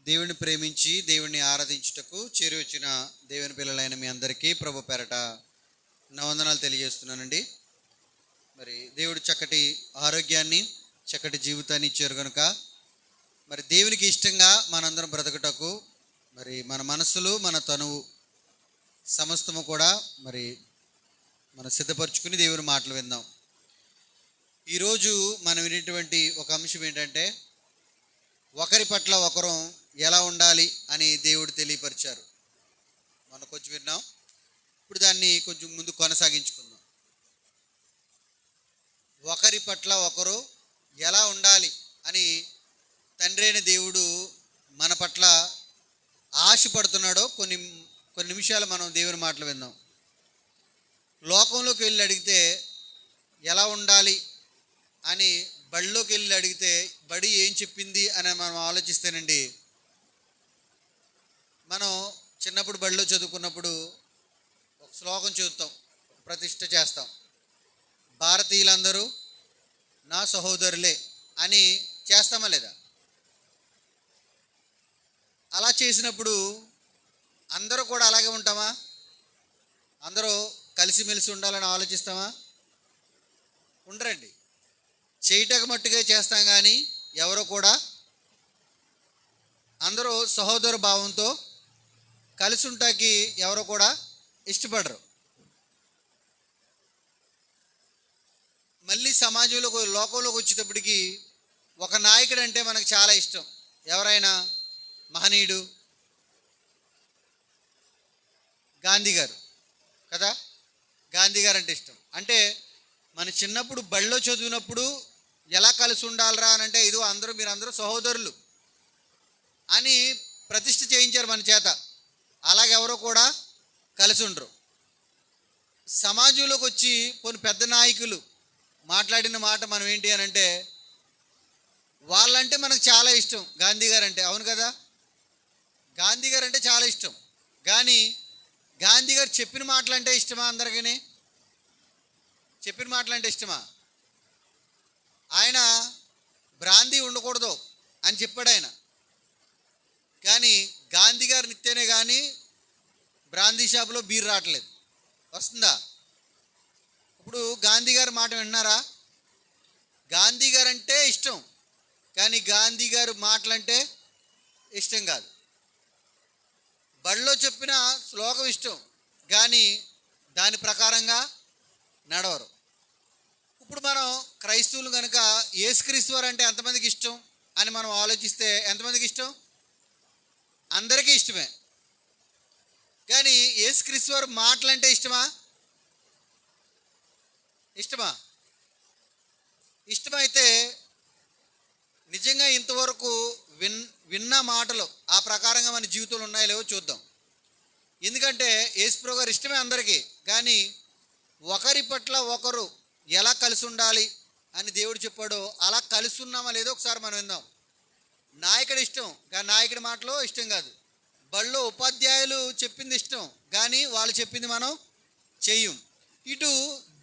దేవుని ప్రేమించి దేవుని ఆరాధించుటకు చేరువచ్చిన దేవుని పిల్లలైన మీ అందరికీ ప్రభు పేరట నా వందనాలు తెలియజేస్తున్నానండి. మరి దేవుడు చక్కటి ఆరోగ్యాన్ని, చక్కటి జీవితాన్ని ఇచ్చారు కనుక మరి దేవునికి ఇష్టంగా మనందరం బ్రతకటకు మరి మన మనస్సులు, మన తనువు సమస్తము కూడా మరి మనం సిద్ధపరచుకుని దేవుని మాటలు విందాం. ఈరోజు మనం వినేటువంటి ఒక అంశం ఏంటంటే, ఒకరి పట్ల ఒకరు ఎలా ఉండాలి అని దేవుడు తెలియపరిచారు. మనం కొంచెం విన్నాం, ఇప్పుడు దాన్ని కొంచెం ముందు కొనసాగించుకుందాం. ఒకరి పట్ల ఒకరు ఎలా ఉండాలి అని తండ్రి అయిన దేవుడు మన పట్ల ఆశపడుతున్నాడో కొన్ని నిమిషాలు మనం దేవుని మాటలు విందాం. లోకంలోకి వెళ్ళి అడిగితే ఎలా ఉండాలి అని బడిలోకి వెళ్ళి అడిగితే బడి ఏం చెప్పింది అని మనం ఆలోచిస్తేనండి, మనం చిన్నప్పుడు బడిలో చదువుకున్నప్పుడు ఒక శ్లోకం చదువుతాం, ప్రతిష్ఠ చేస్తాం. భారతీయులందరూ నా సహోదరులే అని చేస్తామా లేదా? అలా చేసినప్పుడు అందరూ కూడా అలాగే ఉంటామా? అందరూ కలిసిమెలిసి ఉండాలని ఆలోచిస్తామా? ఉండరండి. చేయటకు మట్టుగా చేస్తాం, కానీ ఎవరో కూడా అందరూ సహోదర భావంతో కలిసి ఉంటాకి ఎవరో కూడా ఇష్టపడరు. మళ్ళీ సమాజంలోకి, లోకంలోకి వచ్చేటప్పటికి ఒక నాయకుడు అంటే మనకు చాలా ఇష్టం. ఎవరైనా మహనీయుడు గాంధీ గారు కదా, గాంధీ గారు అంటే ఇష్టం. అంటే మన చిన్నప్పుడు బడిలో చదివినప్పుడు ఎలా కలిసి ఉండాలరా అని అంటే, ఇదిగో మీరందరూ సహోదరులు అని ప్రతిష్ఠ చేయించారు మన చేత. అలాగెవరో కూడా కలిసి ఉండరు. సమాజంలోకి వచ్చి కొన్ని పెద్ద నాయకులు మాట్లాడిన మాట మనం ఏంటి అని అంటే, వాళ్ళంటే మనకు చాలా ఇష్టం. గాంధీ గారు అంటే, అవును కదా, గాంధీ గారు అంటే చాలా ఇష్టం. కానీ గాంధీ గారు చెప్పిన మాటలు అంటే ఇష్టమా? అందరికీ చెప్పిన మాటలు అంటే ఇష్టమా? ఆయన బ్రాందీ ఉండకూడదు అని చెప్పాడు ఆయన. కానీ గాంధీ గారు నిత్యనే కానీ బ్రాందీ షాపులో బీర్ రావట్లేదు. వస్తుందా? ఇప్పుడు గాంధీ గారి మాట విన్నారా? గాంధీ గారు అంటే ఇష్టం, కానీ గాంధీ గారు మాటలంటే ఇష్టం కాదు. బడిలో చెప్పిన శ్లోకం ఇష్టం, కానీ దాని ప్రకారంగా నడవరు. ఇప్పుడు మనం క్రైస్తవులు కనుక యేసుక్రీస్తు వారు అంటే ఎంతమందికి ఇష్టం అని మనం ఆలోచిస్తే ఎంతమందికి ఇష్టం? అందరికీ ఇష్టమే. కానీ యేసుక్రీస్తు వారు మాటలంటే ఇష్టమా? ఇష్టమైతే నిజంగా ఇంతవరకు విన్న మాటలు ఆ ప్రకారంగా మన జీవితంలో ఉన్నాయో లేవో చూద్దాం. ఎందుకంటే యేసుప్రభు గారు ఇష్టమే అందరికీ, కానీ ఒకరి పట్ల ఒకరు ఎలా కలిసి ఉండాలి అని దేవుడు చెప్పాడో అలా కలిసి ఉన్నామా లేదో ఒకసారి మనం విందాం. నాయకుడు ఇష్టం, కానీ నాయకుడి మాటలో ఇష్టం కాదు. బడిలో ఉపాధ్యాయులు చెప్పింది ఇష్టం, కానీ వాళ్ళు చెప్పింది మనం చెయ్యం. ఇటు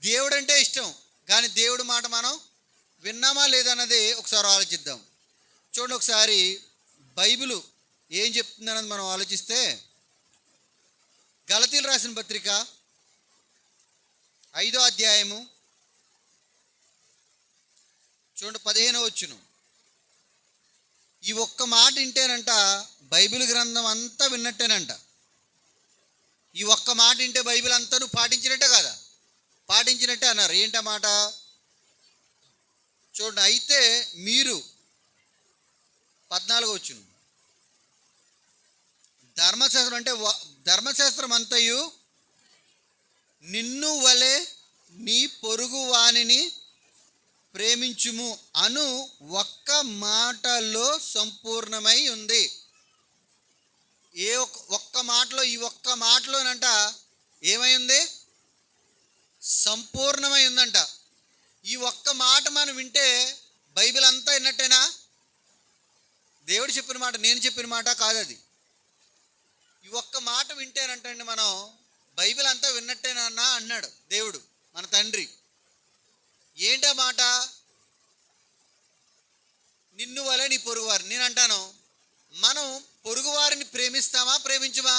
దేవుడు అంటే ఇష్టం, కానీ దేవుడి మాట మనం విన్నామా లేదన్నది ఒకసారి ఆలోచిద్దాం. చూడండి, ఒకసారి బైబిల్ ఏం చెప్తుందన్నది మనం ఆలోచిస్తే, గలతీలు రాసిన పత్రిక 5వ అధ్యాయము చూడండి 15వ వచనం. ఈ ఒక్క మాట వింటేనంట బైబిల్ గ్రంథం అంతా విన్నట్టేనంట. ఈ ఒక్క మాట వింటే బైబిల్ అంతా నువ్వు పాటించినట్టే కదా? పాటించినట్టే అన్నారు. ఏంటన్నమాట చూడండి. అయితే మీరు 14వ వచనం, ధర్మశాస్త్రం అంటే ధర్మశాస్త్రం అంతయు నిన్ను వలె నీ పొరుగు వానిని ప్రేమించుము అను ఒక్క మాటలో సంపూర్ణమై ఉంది. ఒక్క మాటలో, ఈ ఒక్క మాటలోనంట ఏమై ఉంది? సంపూర్ణమై ఉందంట. ఈ ఒక్క మాట మనం వింటే బైబిల్ అంతా విన్నట్టేనా? దేవుడు చెప్పిన మాట, నేను చెప్పిన మాట కాదు అది. ఈ ఒక్క మాట వింటేనంటండి మనం బైబిల్ అంతా విన్నట్టేనా అన్నాడు దేవుడు మన తండ్రి. ఏంటా మాట? నిన్ను వలె నీ పొరుగువారు. నేను అంటాను, మనం పొరుగువారిని ప్రేమిస్తామా ప్రేమించమా?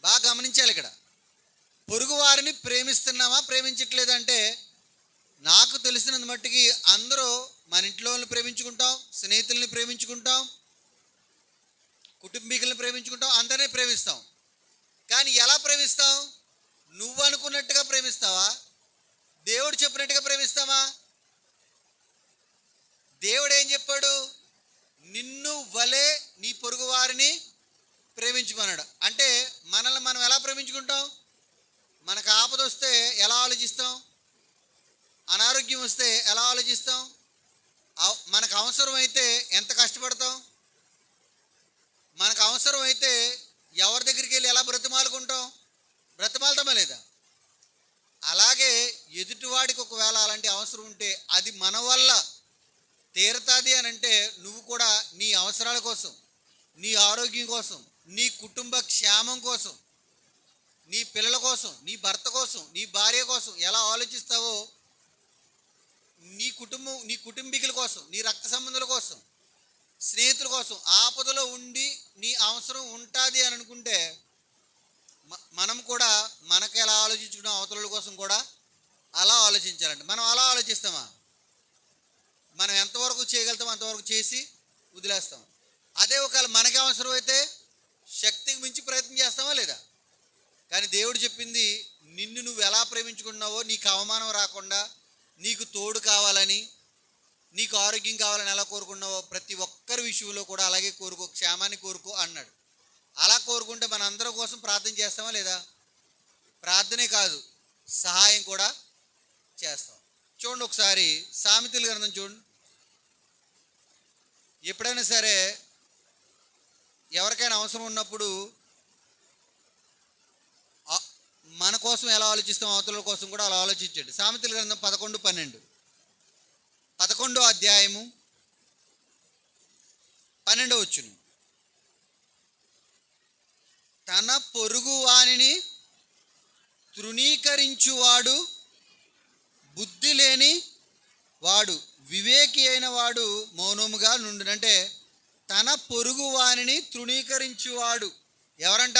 బాగా గమనించాలి ఇక్కడ. పొరుగువారిని ప్రేమిస్తున్నామా ప్రేమించట్లేదంటే, నాకు తెలిసినంత మట్టికి అందరూ మన ఇంట్లో వాళ్ళని ప్రేమించుకుంటాం, స్నేహితుల్ని ప్రేమించుకుంటాం, కుటుంబీకుల్ని ప్రేమించుకుంటాం, అందరినీ ప్రేమిస్తాం. కానీ ఎలా ప్రేమిస్తాం? నువ్వు అనుకున్నట్టుగా ప్రేమిస్తావా? దేవుడు చెప్పినట్టుగా ప్రేమిస్తామా? దేవుడు ఏం చెప్పాడు? నిన్ను వలే నీ పొరుగు వారిని ప్రేమించుమన్నాడు. అంటే మనల్ని మనం ఎలా ప్రేమించుకుంటాం? మనకు ఆపద వస్తే ఎలా ఆలోచిస్తాం? అనారోగ్యం వస్తే ఎలా ఆలోచిస్తాం? మనకు అవసరం అయితే ఎంత కష్టపడతాం? మనకు అవసరం అయితే ఎవరి దగ్గరికి వెళ్ళి ఎలా బ్రతిమాలుకుంటాం? బ్రతిమాలతామా లేదా? అలాగే ఎదుటివాడికి ఒకవేళ అలాంటి అవసరం ఉంటే అది మన వల్ల తీరతాది అని అంటే, నువ్వు కూడా నీ అవసరాల కోసం, నీ ఆరోగ్యం కోసం, నీ కుటుంబ క్షేమం కోసం, నీ పిల్లల కోసం, నీ భర్త కోసం, నీ భార్య కోసం ఎలా ఆలోచిస్తావో, నీ కుటుంబీకుల కోసం, నీ రక్త సంబంధుల కోసం, స్నేహితుల కోసం ఆపదలో ఉండి నీ అవసరం ఉంటుంది అని అనుకుంటే, మనం కూడా మనకు ఎలా ఆలోచించుకున్నాం అవతల కోసం కూడా అలా ఆలోచించాలండి. మనం అలా ఆలోచిస్తామా? మనం ఎంతవరకు చేయగలుగుతామో అంతవరకు చేసి వదిలేస్తాం. అదే ఒకవేళ మనకి అవసరం అయితే శక్తికి మించి ప్రయత్నం చేస్తామా లేదా? కానీ దేవుడు చెప్పింది, నిన్ను నువ్వు ఎలా ప్రేమించుకున్నావో, నీకు అవమానం రాకుండా, నీకు తోడు కావాలని, నీకు ఆరోగ్యం కావాలని ఎలా కోరుకున్నావో ప్రతి ఒక్కరి విషయంలో కూడా అలాగే కోరుకో, క్షేమాన్ని కోరుకో అన్నాడు. అలా కోరుకుంటే మన అందరి కోసం ప్రార్థన చేస్తామా లేదా? ప్రార్థనే కాదు, సహాయం కూడా చేస్తాం. చూడండి ఒకసారి సామెతల గ్రంథం చూడండి. ఎప్పుడైనా సరే ఎవరికైనా అవసరం ఉన్నప్పుడు మన కోసం ఎలా ఆలోచిస్తాం అవతల కోసం కూడా అలా ఆలోచించండి. సామెతల గ్రంథం 11:12, 11వ అధ్యాయము 12వ వచనం. తన పొరుగు వానిని తృణీకరించువాడు బుద్ధి లేని వాడు, వివేకి అయిన వాడు మౌనముగా నుండునంటే, తన పొరుగు వానిని తృణీకరించువాడు ఎవరంట?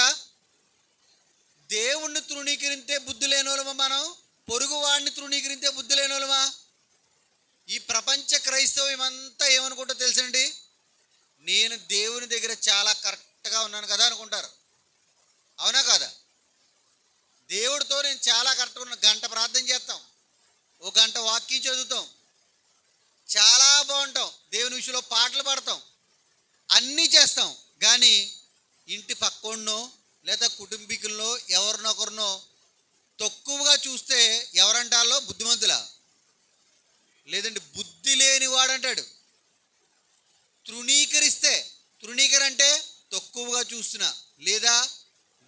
దేవుణ్ణి తృణీకరిస్తే బుద్ధి లేనోళ్ళమా మనం? పొరుగు వాడిని తృణీకరిస్తే బుద్ధి లేనోళ్ళమా? ఈ ప్రపంచ క్రైస్తవం అంతా ఏమనుకుంటో తెలుసండి, నేను దేవుని దగ్గర చాలా కరెక్ట్గా ఉన్నాను కదా అనుకుంటారు. అవునా కాదా? దేవుడితో నేను చాలా కరెక్ట్గా ఉన్నాను. గంట ప్రార్థన చేస్తాం, ఒక గంట వాక్యం చదువుతాం, చాలా బాగుంటాం, దేవుని విషయంలో పాటలు పాడతాం, అన్నీ చేస్తాం. కానీ ఇంటి పక్కోడినో లేదా కుటుంబీకుల్లో ఎవరినొకరినో తక్కువగా చూస్తే ఎవరంటాలో? బుద్ధిమంతులా? లేదండి, బుద్ధి లేని వాడంటాడు. తృణీకరిస్తే, తృణీకరంటే తక్కువగా చూస్తున్నా లేదా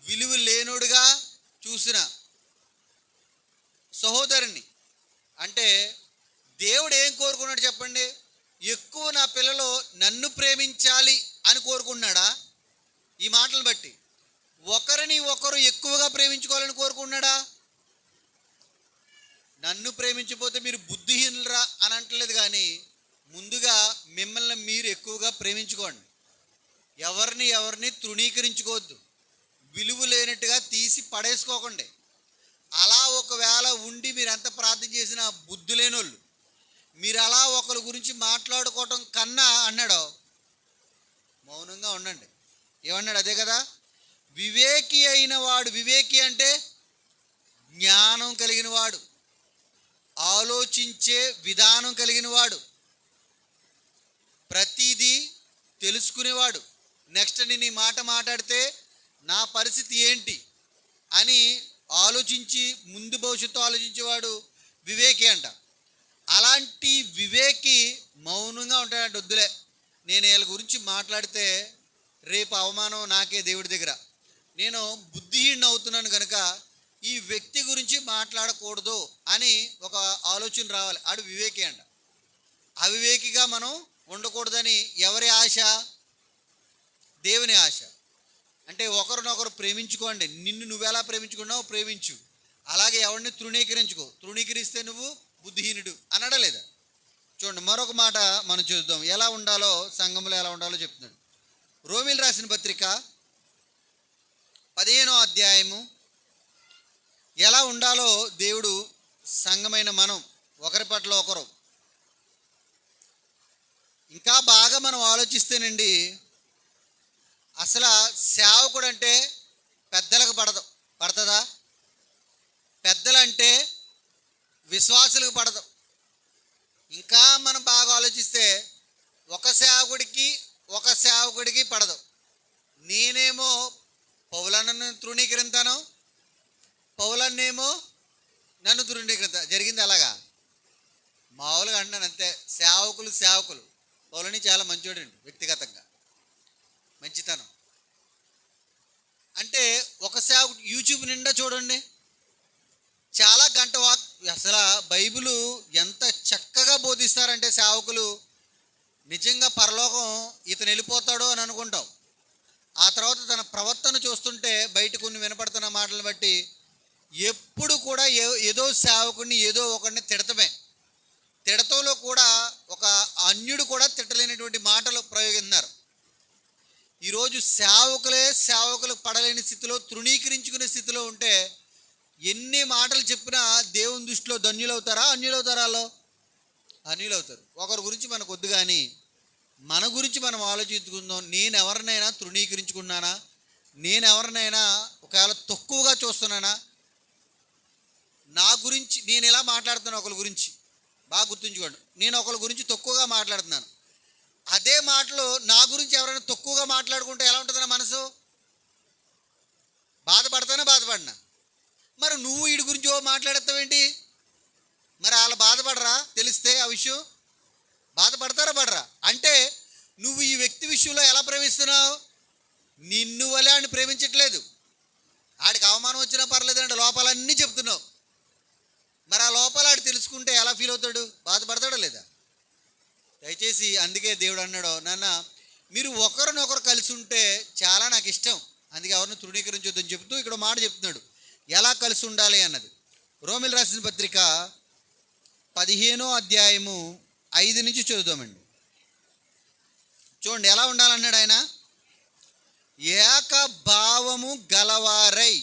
విలువ లేనోడుగా చూసిన సహోదరుని. అంటే దేవుడు ఏం కోరుకున్నాడు చెప్పండి? ఎక్కువ నా పిల్లలు నన్ను ప్రేమించాలి అని కోరుకున్నాడా? ఈ మాటలు బట్టి ఒకరిని ఒకరు ఎక్కువగా ప్రేమించుకోవాలని కోరుకున్నాడా? నన్ను ప్రేమించకపోతే మీరు బుద్ధిహీనులరా అని అంటలేదు. కానీ ముందుగా మిమ్మల్ని మీరు ఎక్కువగా ప్రేమించుకోండి. ఎవరిని తృణీకరించుకోవద్దు, విలువ లేనట్టుగా తీసి పడేసుకోకండి. అలా ఒకవేళ ఉండి మీరు ఎంత ప్రార్థన చేసినా బుద్ధి లేనోళ్ళు, మీరు అలా ఒకరి గురించి మాట్లాడుకోవటం కన్నా అన్నాడు, మౌనంగా ఉండండి. ఏమన్నాడు? అదే కదా, వివేకి అయిన వాడు. వివేకి అంటే జ్ఞానం కలిగిన వాడు, ఆలోచించే విధానం కలిగిన వాడు, ప్రతిదీ తెలుసుకునేవాడు. నెక్స్ట్ నేను ఈ మాట మాట్లాడితే నా పరిస్థితి ఏంటి అని ఆలోచించి ముందు భవిష్యత్తు ఆలోచించేవాడు వివేకి అంట. అలాంటి వివేకి మౌనంగా ఉంటాడంట. వద్దులే, నేను వీళ్ళ గురించి మాట్లాడితే రేపు అవమానం నాకే దేవుడి దగ్గర, నేను బుద్ధిహీన అవుతున్నాను కనుక ఈ వ్యక్తి గురించి మాట్లాడకూడదు అని ఒక ఆలోచన రావాలి. ఆడు వివేకి అంట. అవివేకిగా మనం ఉండకూడదని ఎవరి ఆశ? దేవుని ఆశ. అంటే ఒకరినొకరు ప్రేమించుకోండి. నిన్ను నువ్వెలా ప్రేమించుకున్నావు ప్రేమించు, అలాగే ఎవరిని తృణీకరించుకో. తృణీకరిస్తే నువ్వు బుద్ధిహీనుడు అనడా లేదా? చూడండి, మరొక మాట మనం చూద్దాం. ఎలా ఉండాలో, సంఘంలో ఎలా ఉండాలో చెప్తున్నాడు. రోమీలు రాసిన పత్రిక 15వ అధ్యాయము. ఎలా ఉండాలో దేవుడు సంఘమైన మనం ఒకరి పట్ల ఒకరు ఇంకా బాగా మనం ఆలోచిస్తేనండి, అసలు సేవకుడు అంటే పెద్దలకు పడుతుందా? పెద్దలంటే విశ్వాసులకు పడదు. ఇంకా మనం బాగా ఆలోచిస్తే ఒక సేవకుడికి పడదు. నేనేమో పౌలన్నను తృణీకరింతాను, పౌలన్నేమో నన్ను తృణీకరించా. జరిగింది అలాగా? మామూలుగా అంటున్నాను అంతే. సేవకులు పౌలని చాలా మంచోడండి, వ్యక్తిగతంగా మంచితనం. అంటే ఒక సేవకుడు యూట్యూబ్ నిండా చూడండి, చాలా గంట అసలు బైబిలు ఎంత చక్కగా బోధిస్తారంటే సేవకులు, నిజంగా పరలోకం ఇతను వెళ్ళిపోతాడో అని అనుకుంటాం. ఆ తర్వాత తన ప్రవర్తన చూస్తుంటే బయట కొన్ని వినపడుతున్న మాటలను బట్టి ఎప్పుడు కూడా ఏదో సేవకుడిని ఏదో ఒకరిని తిడతంలో కూడా ఒక అన్యుడు కూడా తిట్టలేనటువంటి మాటలు ప్రయోగిస్తున్నారు. ఈరోజు సేవకులు పడలేని స్థితిలో, తృణీకరించుకునే స్థితిలో ఉంటే ఎన్ని మాటలు చెప్పినా దేవుని దృష్టిలో ధన్యులవుతారా, అన్యులవుతారా? అన్యులవుతారు. ఒకరి గురించి మనకు వద్దు, కానీ మన గురించి మనం ఆలోచించుకుందాం. నేను ఎవరినైనా తృణీకరించుకున్నానా? నేను ఎవరినైనా ఒకవేళ తక్కువగా చూస్తున్నానా? నా గురించి నేను ఎలా మాట్లాడుతున్నాను ఒకరి గురించి బాగా గుర్తుంచుకోండి. నేను ఒకరి గురించి తక్కువగా మాట్లాడుతున్నాను. అదే మాటలు నా గురించి ఎవరైనా తక్కువగా మాట్లాడుకుంటే ఎలా ఉంటుంది నా మనసు? బాధపడినా. మరి నువ్వు వీడి గురించి మాట్లాడతావేంటి? మరి వాళ్ళు బాధపడరా? తెలిస్తే ఆ విషయం బాధపడతారా? అంటే నువ్వు ఈ వ్యక్తి విషయంలో ఎలా ప్రేమిస్తున్నావు? నిన్ను వలే ఆడిని ప్రేమించట్లేదు. ఆడికి అవమానం వచ్చినా పర్లేదంటే లోపాలన్నీ చెప్తున్నావు. మరి ఆ లోపాలు ఆడు తెలుసుకుంటే ఎలా ఫీల్ అవుతాడు? బాధపడతాడో లేదా? దయచేసి అందుకే దేవుడు అన్నాడు, నాన్న మీరు ఒకరినొకరు కలిసి ఉంటే చాలా నాకు ఇష్టం, అందుకే ఎవరిని తృణీకరించొద్దని చెప్తూ ఇక్కడ మాట చెప్తున్నాడు ఎలా కలిసి ఉండాలి అన్నది. రోమీలు రాసిన పత్రిక 15వ అధ్యాయము 5 నుంచి చదువుదామండి. చూడండి ఎలా ఉండాలన్నాడు ఆయన. ఏకభావము గలవారై.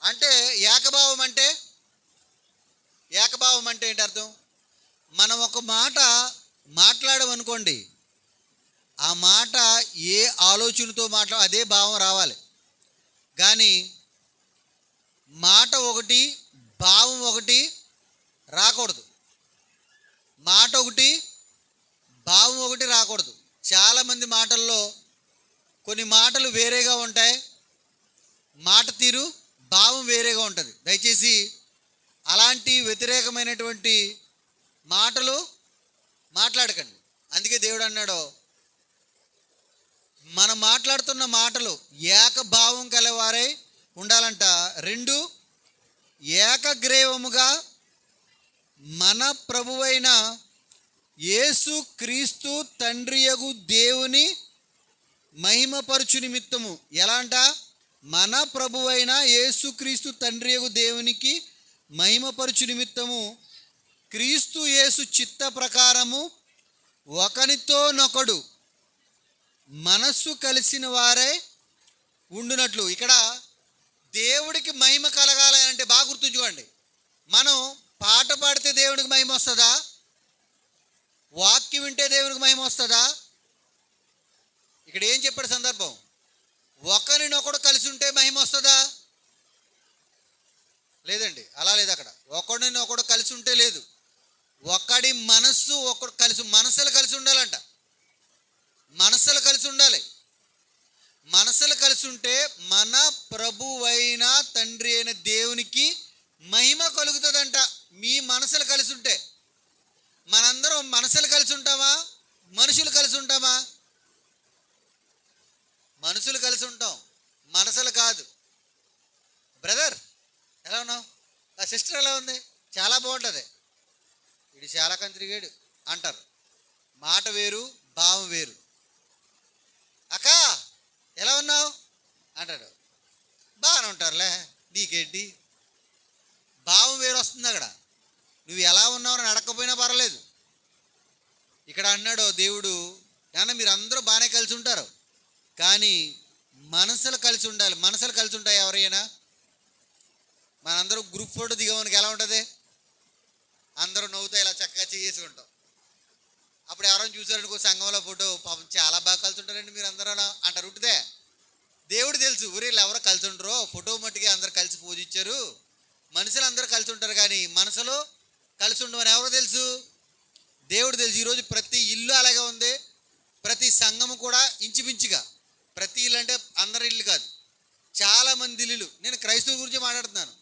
అంటే ఏకభావం అంటే ఏంటి అర్థం? మనం ఒక మాట మాట్లాడమనుకోండి, ఆ మాట ఏ ఆలోచనతో అదే భావం రావాలి. కానీ మాట ఒకటి భావం ఒకటి రాకూడదు. మాట ఒకటి భావం ఒకటి రాకూడదు. చాలామంది మాటల్లో కొన్ని మాటలు వేరేగా ఉంటాయి, మాట తీరు భావం వేరేగా ఉంటుంది. దయచేసి అలాంటి వ్యతిరేకమైనటువంటి మాటలు మాట్లాడకండి. అందుకే దేవుడు అన్నాడు, మనం మాట్లాడుతున్న మాటలు ఏకభావం కలవారై ఉండాలంట. 2 ఏకగ్రీవముగా మన ప్రభువైన యేసు క్రీస్తు తండ్రియగు దేవుని మహిమపరచు నిమిత్తము. ఎలా అంట? మన ప్రభువైన యేసు క్రీస్తు తండ్రియగు దేవునికి మహిమపరచు నిమిత్తము క్రీస్తు యేసు చిత్త ప్రకారము ఒకనితోనొకడు మనస్సు కలిసిన వారై ఉండునట్లు. ఇక్కడ దేవుడికి మహిమ కలగాలి అంటే బాగా గుర్తుంచుకోండి. మనం పాట పాడితే దేవుడికి మహిమ వస్తుందా? వాక్యం వింటే దేవునికి మహిమ వస్తుందా? ఇక్కడ ఏం చెప్పాడు సందర్భం? ఒకరినొకడు కలిసి ఉంటే మహిమ వస్తుందా? లేదండి, అలా లేదు. అక్కడ ఒకడినొకడు కలిసి ఉంటే లేదు. ఒకడి మనస్సు ఒకడు కలిసి, మనసులు కలిసి ఉండాలంట. మనసులు కలిసి ఉండాలి. మనసులు కలిసి ఉంటే మన ప్రభువైన తండ్రి అయిన దేవునికి మహిమ కలుగుతుందంట. మీ మనసులు కలిసి ఉంటే. మనందరం మనసులు కలిసి ఉంటామా? మనుషులు కలిసి ఉంటామా? మనుషులు కలిసి ఉంటాం, మనసులు కాదు. బ్రదర్ ఎలా ఉన్నావు? ఆ సిస్టర్ ఎలా ఉంది? చాలా బాగుంటుంది. ఇది చాలా కంత్రిగాడు అంటారు. మాట వేరు, భావం వేరు. అక్క ఎలా ఉన్నావు అంటాడు. బాగానే ఉంటారులే, నీకేంటి? భావం వేరు వస్తుంది అక్కడ. నువ్వు ఎలా ఉన్నావు అని అడగకపోయినా పర్వాలేదు, ఇక్కడ అన్నాడు దేవుడు, నాన్న మీరు అందరూ బాగానే కలిసి ఉంటారు, కానీ మనసులు కలిసి ఉండాలి. మనసులు కలిసి ఉంటాయి ఎవరైనా? మనందరూ గ్రూప్ ఫోటో దిగమనికి ఎలా ఉంటుంది? అందరూ నవ్వుతా ఇలా చక్కగా చేసుకుంటాం. అప్పుడు ఎవరైనా చూసారనుకో సంఘంలో ఫోటో, పాపం చాలా బాగా కలిసి ఉంటారండి మీరు అందరూ అంటారు. ఉంటుందే. దేవుడు తెలుసు ఊరిలో ఎవరో కలిసి ఉంటారో, ఫోటో మట్టుకే అందరు కలిసి పూజించారు, మనుషులు అందరూ కలిసి ఉంటారు, కానీ మనసులో కలిసి ఉండమని ఎవరో తెలుసు? దేవుడు తెలుసు. ఈరోజు ప్రతి ఇల్లు అలాగే ఉంది, ప్రతి సంఘము కూడా ఇంచుమించుగా, ప్రతి ఇల్లు అంటే అందరి ఇల్లు కాదు, చాలామంది ఇల్లులు, నేను క్రైస్తవ గురించి మాట్లాడుతున్నాను,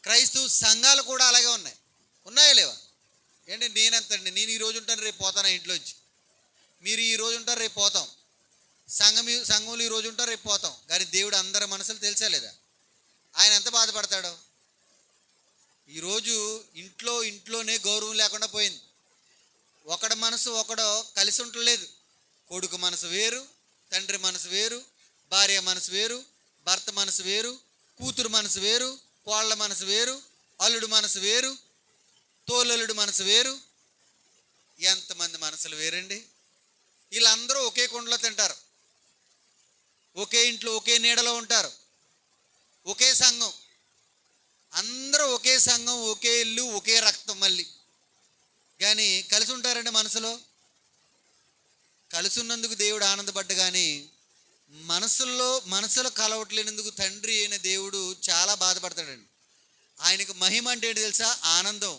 క్రైస్తవ సంఘాలు కూడా అలాగే ఉన్నాయి. ఉన్నాయా లేవా? ఏంటి నేనంతండి, నేను ఈరోజు ఉంటాను రేపు పోతాను ఇంట్లోంచి, మీరు ఈరోజు ఉంటారు రేపు పోతాం, సంఘములు ఈరోజు ఉంటారు రేపు పోతాం, కానీ దేవుడు అందరి మనసులు తెలిసా లేదా? ఆయన ఎంత బాధపడతాడో. ఈరోజు ఇంట్లోనే గౌరవం లేకుండా పోయింది. ఒకడి మనసు ఒకడో కలిసి ఉండలేదు. కొడుకు మనసు వేరు, తండ్రి మనసు వేరు, భార్య మనసు వేరు, భర్త మనసు వేరు, కూతురు మనసు వేరు, కోళ్ళ మనసు వేరు, అల్లుడు మనసు వేరు, తోలల్లుడు మనసు వేరు. ఎంతమంది మనసులు వేరండి. వీళ్ళందరూ ఒకే కుండలో తింటారు, ఒకే ఇంట్లో ఒకే నీడలో ఉంటారు, ఒకే సంఘం, అందరూ ఒకే సంఘం, ఒకే ఇల్లు, ఒకే రక్తం. మళ్ళీ కానీ కలిసి ఉంటారండి మనసులో? కలిసి ఉన్నందుకు దేవుడు ఆనందపడ్డ, కానీ మనసులో కలవట్లేనందుకు తండ్రి అయిన దేవుడు చాలా బాధపడతాడండి. ఆయనకు మహిమ అంటే ఏంటి తెలుసా? ఆనందం.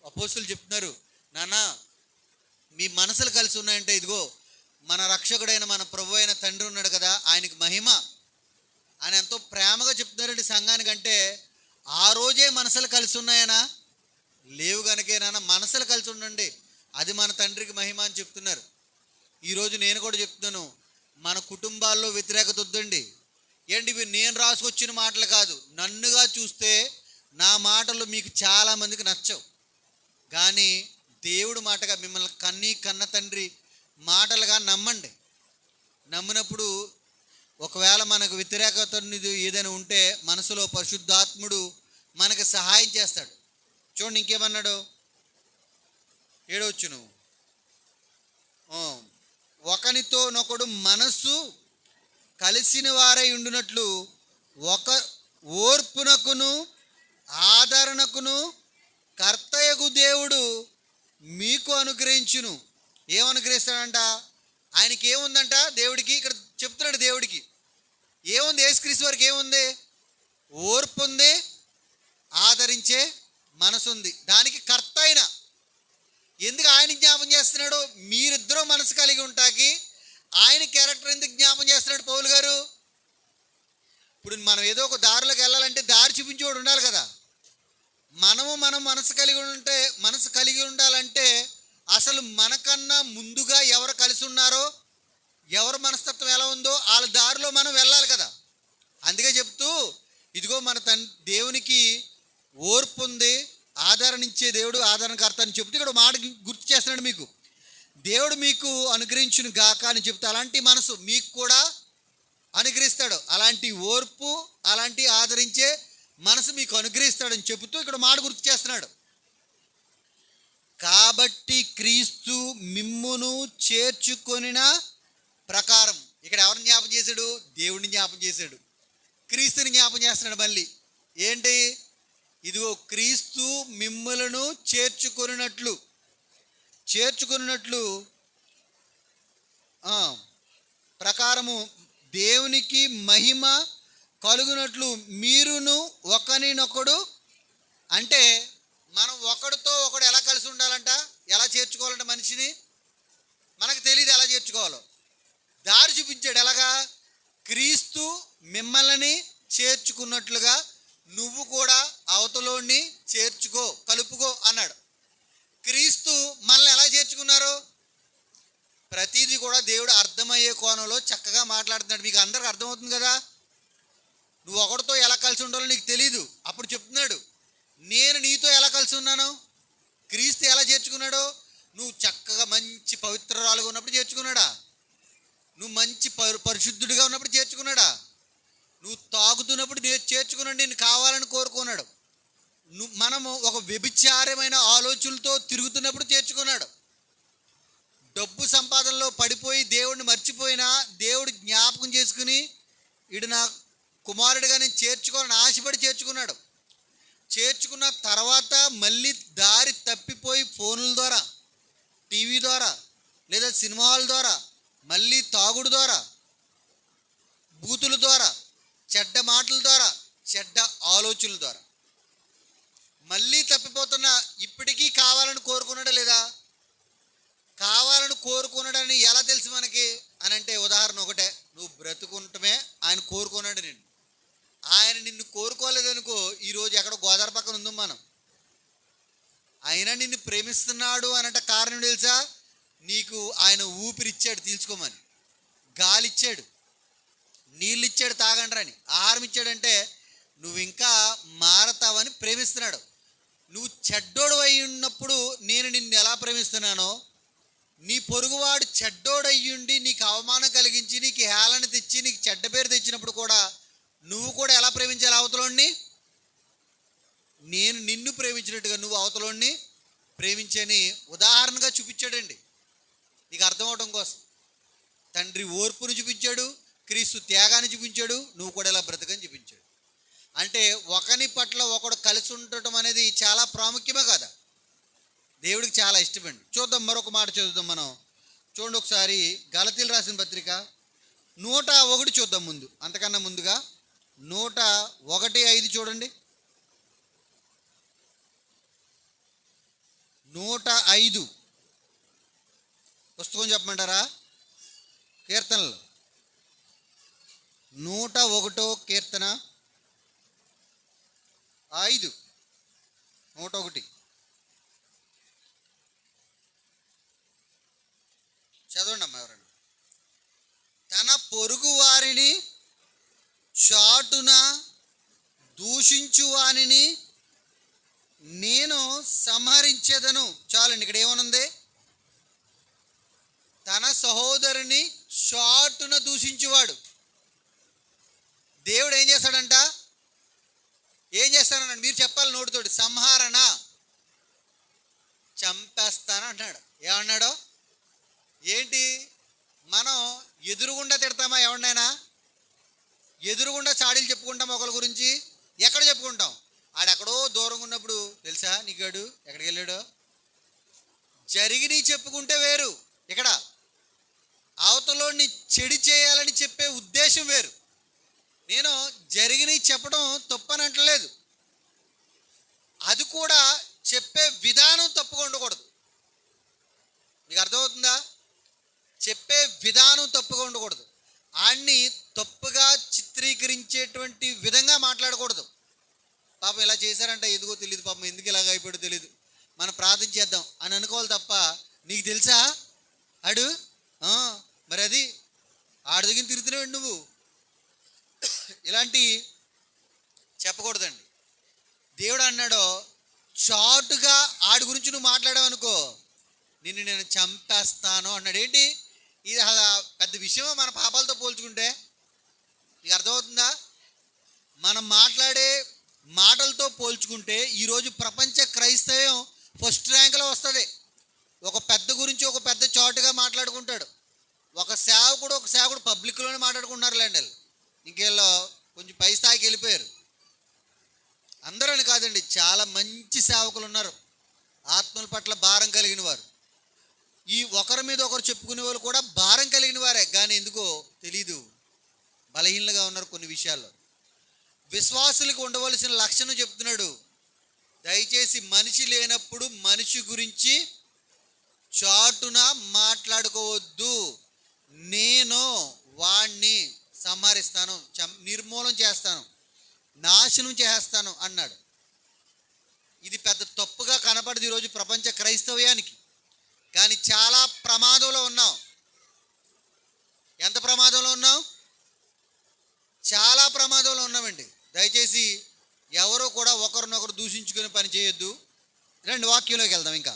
అపోస్తులు చెప్తున్నారు, నాన్న మీ మనసులు కలిసి ఉన్నాయంటే ఇదిగో మన రక్షకుడైన మన ప్రభు అయిన తండ్రి ఉన్నాడు కదా, ఆయనకు మహిమ. ఆయన ఎంతో ప్రేమగా చెప్తున్నారండి సంఘానికంటే. ఆ రోజే మనసులు కలిసి ఉన్నాయనా? లేవు కనుకే నాన్న మనసులు కలిసి ఉండండి, అది మన తండ్రికి మహిమ అని చెప్తున్నారు. ఈరోజు నేను కూడా చెప్తున్నాను, మన కుటుంబాల్లో వ్యతిరేకత వద్దండి. ఏంటి ఇవి నేను రాసుకొచ్చిన మాటలు కాదు, నన్నుగా చూస్తే నా మాటలు మీకు చాలామందికి నచ్చవు, కానీ దేవుడు మాటగా మిమ్మల్ని కన్న తండ్రి మాటలుగా నమ్మండి. నమ్మినప్పుడు ఒకవేళ మనకు వ్యతిరేకత ఏదైనా ఉంటే మనసులో పరిశుద్ధాత్ముడు మనకు సహాయం చేస్తాడు. చూడండి ఇంకేమన్నాడు, 7వ వచనం, ఒకనితోనొకడు మనస్సు కలిసిన వారై ఉండునట్లు ఒక ఓర్పునకును ఆదరణకును కర్తయగు దేవుడు మీకు అనుగ్రహించును. ఏమనుగ్రహిస్తాడంట? ఆయనకి ఏముందంట? దేవుడికి ఇక్కడ చెప్తున్నాడు, దేవుడికి ఏముంది? యేసుక్రీస్తు వారికి ఏముంది? ఓర్పు ఉంది, ఆదరించే మనసు ఉంది. దానికి కర్త అయిన ఎందుకు ఆయన జ్ఞాపం చేస్తున్నాడు? మీరిద్దరూ మనసు కలిగి ఉంటాకి ఆయన క్యారెక్టర్ ఎందుకు జ్ఞాపం చేస్తున్నాడు పౌలు గారు? ఇప్పుడు మనం ఏదో ఒక దారిలోకి వెళ్ళాలంటే దారి చూపించేవాడు ఉండాలి కదా. మనం మనసు కలిగి ఉండాలంటే అసలు మనకన్నా ముందుగా ఎవరు కలిసి ఉన్నారో, ఎవరి మనస్తత్వం ఎలా ఉందో వాళ్ళ దారిలో మనం వెళ్ళాలి కదా. అందుకే చెప్తూ ఇదిగో మన దేవునికి ఓర్పు ఉంది, ఆదరణించే దేవుడు, ఆదరణకర్త అని చెప్తూ ఇక్కడ మాట గుర్తు చేస్తున్నాడు. మీకు దేవుడు మీకు అనుగ్రహించును గాక అని చెప్తే అలాంటి మనసు మీకు కూడా అనుగ్రహిస్తాడు. అలాంటి ఓర్పు, అలాంటి ఆదరించే మనసు మీకు అనుగ్రహిస్తాడని చెబుతూ ఇక్కడ మాట గుర్తు చేస్తున్నాడు. కాబట్టి క్రీస్తు మిమ్మును చేర్చుకొనిన ప్రకారం, ఇక్కడ ఎవరిని జ్ఞాపం చేశాడు? దేవుడిని జ్ఞాపం చేశాడు, క్రీస్తుని జ్ఞాపం చేస్తున్నాడు. మళ్ళీ ఏంటి? ఇదిగో క్రీస్తు మిమ్ములను చేర్చుకొనినట్లు ప్రకారము దేవునికి మహిమ కలుగునట్లు మీరును ఒకరినొకడు. అంటే మనం ఒకడితో ఒకడు ఎలా కలిసి ఉండాలంట? ఎలా చేర్చుకోవాలంట మనిషిని? మనకు తెలియదు ఎలా చేర్చుకోవాలో. దారి చూపించాడు. ఎలాగా? క్రీస్తు మిమ్మల్ని చేర్చుకున్నట్లుగా నువ్వు కూడా అవతలోని చేర్చుకో, కలుపుకో అన్నాడు. క్రీస్తు మనల్ని ఎలా చేర్చుకున్నారు? ప్రతిదీ కూడా దేవుడు అర్థమయ్యే కోణంలో చక్కగా మాట్లాడుతున్నాడు. మీకు అందరికి అర్థమవుతుంది కదా. నువ్వు ఒకటితో ఎలా కలిసి ఉండాలో నీకు తెలీదు, అప్పుడు చెప్తున్నాడు నేను నీతో ఎలా కలిసి ఉన్నాను. క్రీస్తు ఎలా చేర్చుకున్నాడో, నువ్వు చక్కగా మంచి పవిత్రరాలుగా ఉన్నప్పుడు చేర్చుకున్నాడా? నువ్వు మంచి పరిశుద్ధుడిగా ఉన్నప్పుడు చేర్చుకున్నాడా? నువ్వు తాగుతున్నప్పుడు చేర్చుకున్నాడు, నేను కావాలని కోరుకున్నాడు. మనము ఒక వ్యభిచారమైన ఆలోచనలతో తిరుగుతున్నప్పుడు చేర్చుకున్నాడు. డబ్బు సంపాదనలో పడిపోయి దేవుడిని మర్చిపోయినా దేవుడు జ్ఞాపకం చేసుకుని ఈడు నా కుమారుడిగా నేను చేర్చుకోవాలని ఆశపడి చేర్చుకున్నాడు. చేర్చుకున్న తర్వాత మళ్ళీ దారి తప్పిపోయి ఫోన్ల ద్వారా, టీవీ ద్వారా, లేదా సినిమా హాల్ ద్వారా, మళ్ళీ తాగుడు ద్వారా, బూతుల ద్వారా, చెడ్డ మాటల ద్వారా, చెడ్డ ఆలోచనల ద్వారా మళ్ళీ తప్పిపోతున్న ఇప్పటికీ కావాలని కోరుకున్నాడా లేదా? కావాలని కోరుకున్నాడని ఎలా తెలుసు మనకి అని అంటే ఉదాహరణ ఒకటే, నువ్వు బ్రతుకుంటమే ఆయన కోరుకున్నాడు నిన్ను. ఆయన నిన్ను కోరుకోలేదనుకో ఈరోజు ఎక్కడ గోదావరి పక్కన ఉందాం మనం. ఆయన నిన్ను ప్రేమిస్తున్నాడు అనంట కారణం తెలుసా? నీకు ఆయన ఊపిరిచ్చాడు తీల్చుకోమని, గాలి ఇచ్చాడు, నీళ్ళు ఇచ్చాడు తాగండ్రని, ఆహారం ఇచ్చాడంటే నువ్వు ఇంకా మారతావని ప్రేమిస్తున్నాడు. నువ్వు చెడ్డోడు అయి ఉన్నప్పుడు నేను నిన్ను ఎలా ప్రేమిస్తున్నానో, నీ పొరుగువాడు చెడ్డోడయ్యుండి నీకు అవమానం కలిగించి నీకు హేళన తెచ్చి నీకు చెడ్డ పేరు తెచ్చినప్పుడు కూడా నువ్వు కూడా ఎలా ప్రేమించాలి అవతలోని? నేను నిన్ను ప్రేమించినట్టుగా నువ్వు అవతలోని ప్రేమించని ఉదాహరణగా చూపించాడండి. నీకు అర్థం అవడం కోసం తండ్రి ఓర్పును చూపించాడు, క్రీస్తు త్యాగాన్ని చూపించాడు, నువ్వు కూడా ఇలా బ్రతకని చూపించాడు. అంటే ఒకని పట్ల ఒకడు కలిసి ఉండటం అనేది చాలా ప్రాముఖ్యమే కదా, దేవుడికి చాలా ఇష్టమండి. చూద్దాం, మరొక మాట చదువుదాం మనం. చూడండి ఒకసారి గలతీయులు రాసిన పత్రిక 101 చూద్దాం. ముందు అంతకన్నా ముందుగా 101:5 చూడండి. 105 పుస్తకం చెప్పమంటారా? కీర్తనలు 101 కీర్తన 5, 101 చదవండి అమ్మా ఎవరన్నా. తన పొరుగు వారిని చాటున దూషించు వానిని నేను సంహరించేదను. చాలండి, ఇక్కడ ఏమనుంది? తన సహోదరుని చాటున దూషించువాడు దేవుడు ఏం చేస్తాడంట? ఏం చేస్తానన్నాడు? మీరు చెప్పాలి నోటితోటి. సంహరణ, చంపేస్తాను అంటున్నాడు. ఏమన్నాడో? ఏంటి, మనం ఎదురుగుండా తిడతామా? ఎవరినైనా ఎదురుగుండా చాడీలు చెప్పుకుంటాం ఒకరి గురించి. ఎక్కడ చెప్పుకుంటాం? ఆడెక్కడో దూరంగా ఉన్నప్పుడు తెలుసా నీకాడు ఎక్కడికి వెళ్ళాడో జరిగిని చెప్పుకుంటే వేరు, ఇక్కడ అవతలోని చెడు చేయాలని చెప్పే ఉద్దేశం వేరు. నేను జరిగిని చెప్పడం తప్పనంటలేదు, అది కూడా చెప్పే విధానం తప్పుగా ఉండకూడదు. మీకు అర్థమవుతుందా? చెప్పే విధానం తప్పుగా ఉండకూడదు. ఆడిని తప్పుగా చిత్రీకరించేటువంటి విధంగా మాట్లాడకూడదు. పాపం ఇలా చేశారంట, ఎందుకో తెలియదు, పాపం ఎందుకు ఇలాగ అయిపోయాడో తెలియదు, మనం ప్రార్థన చేద్దాం అని అనుకోవాలి తప్ప, నీకు తెలుసా ఆడు మరి అది ఆడి దగ్గర తిరుగుతున్నావు నువ్వు, ఇలాంటి చెప్పకూడదండి. దేవుడు అన్నాడో చాటుగా ఆడి గురించి నువ్వు మాట్లాడావు అనుకో నిన్ను నేను చంపేస్తాను అన్నాడు. ఏంటి ఇది? అలా పెద్ద విషయమా మన పాపాలతో పోల్చుకుంటే? నీకు అర్థమవుతుందా? మనం మాట్లాడే మాటలతో పోల్చుకుంటే ఈరోజు ప్రపంచ క్రైస్తవం ఫస్ట్ ర్యాంకులో వస్తుంది. ఒక పెద్ద గురించి ఒక పెద్ద చాటుగా మాట్లాడుకుంటాడు. ఒక సేవకుడు పబ్లిక్లోనే మాట్లాడుకుంటున్నారు లేండి. ఇంకేళ్ళో కొంచెం పై స్థాయికి వెళ్ళిపోయారు. అందరని కాదండి, చాలా మంచి సేవకులు ఉన్నారు, ఆత్మల పట్ల భారం కలిగిన వారు. ఈ ఒకరి మీద ఒకరు చెప్పుకునే వాళ్ళు కూడా భారం కలిగిన వారే, కానీ ఎందుకో తెలీదు బలహీనలుగా ఉన్నారు కొన్ని విషయాల్లో. విశ్వాసులకు ఉండవలసిన లక్షణం చెప్తున్నాడు. దయచేసి మనిషి లేనప్పుడు మనిషి గురించి చాటున మాట్లాడుకోవద్దు. నేను వాణ్ణి సంహరిస్తాను, నిర్మూలన చేస్తాను, నాశనం చేస్తాను అన్నాడు. ఇది పెద్ద తప్పుగా కనపడదు ఈరోజు ప్రపంచ క్రైస్తవ్యానికి, కానీ చాలా ప్రమాదంలో ఉన్నాం. ఎంత ప్రమాదంలో ఉన్నాం? చాలా ప్రమాదంలో ఉన్నామండి. దయచేసి ఎవరో కూడా ఒకరినొకరు దూషించుకునే పని చేయొద్దు. రండి వాక్యంలోకి వెళ్దాం. ఇంకా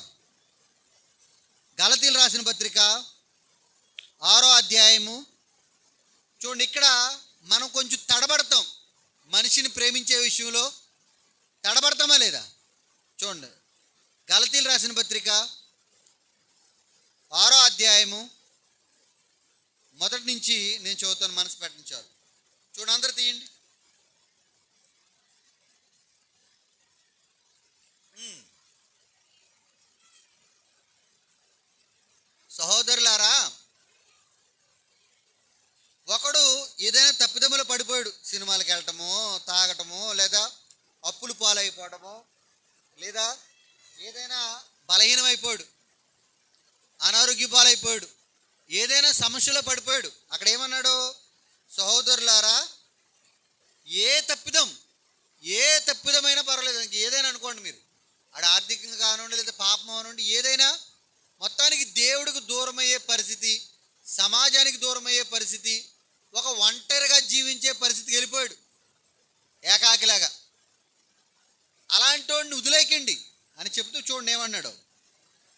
గలతీయులు రాసిన పత్రిక 6వ అధ్యాయము చూడండి. ఇక్కడ మనం కొంచెం తడబడతాం, మనిషిని ప్రేమించే విషయంలో తడబడతామా లేదా? చూడండి, గలతీయులు రాసిన పత్రిక 6వ అధ్యాయము మొదటి నుంచి నేను చదువుతాను, మనసు పెట్టించాలి. చూడండి, అందరూ తీయండి. సహోదరులారా, ఒకడు ఏదైనా తప్పిదములో పడిపోయాడు, సినిమాలకు వెళ్ళటమో, తాగటమో, లేదా అప్పులు పాలైపోవడమో, లేదా ఏదైనా బలహీనమైపోయాడు, అనారోగ్య పాలైపోయాడు, ఏదైనా సమస్యలో పడిపోయాడు. అక్కడ ఏమన్నాడు? సహోదరులారా, ఏ తప్పిదమైనా పర్వాలేదు, ఏదైనా అనుకోండి మీరు, ఆడ ఆర్థికంగా కానివ్వండి, లేదా పాపం అనండి, ఏదైనా మొత్తానికి దేవుడికి దూరమయ్యే పరిస్థితి, సమాజానికి దూరమయ్యే పరిస్థితి, ఒక ఒంటరిగా జీవించే పరిస్థితికి వెళ్ళిపోయాడు, ఏకాకిలాగా. అలాంటి వాడిని వదిలేకండి అని చెప్తూ చూడండి ఏమన్నాడు.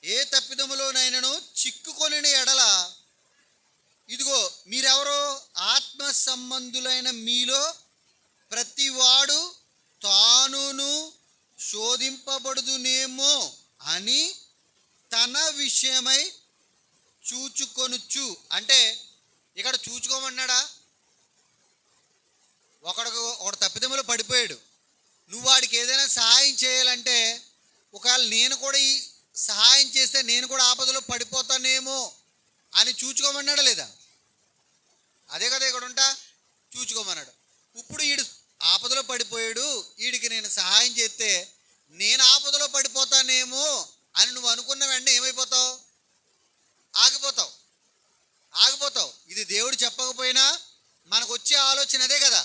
ఏ తప్పిదములోనైనాను చిక్కుకొనిన ఎడల, ఇదిగో మీరెవరో ఆత్మ సంబంధులైన మీలో ప్రతివాడు తానును శోధింపబడుదునేమో అని తన విషయమై చూచుకొనుచు. అంటే ఇక్కడ చూచుకోమన్నాడా? ఒకడు తప్పిదములో పడిపోయాడు, నువ్వు వాడికి ఏదైనా సహాయం చేయాలంటే, ఒకవేళ నేను కూడా ఈ సహాయం చేస్తే నేను కూడా ఆపదలో పడిపోతానేమో అని చూచుకోమన్నాడా లేదా? అదే కదా ఇక్కడ ఉంటా, చూచుకోమన్నాడు. ఇప్పుడు ఈడు ఆపదలో పడిపోయాడు, వీడికి నేను సహాయం చేస్తే నేను ఆపదలో పడిపోతానేమో అని నువ్వు అనుకున్న వెంటనే ఏమైపోతావు? ఆగిపోతావు. ఇది దేవుడు చెప్పకపోయినా మనకు వచ్చే ఆలోచన అదే కదా,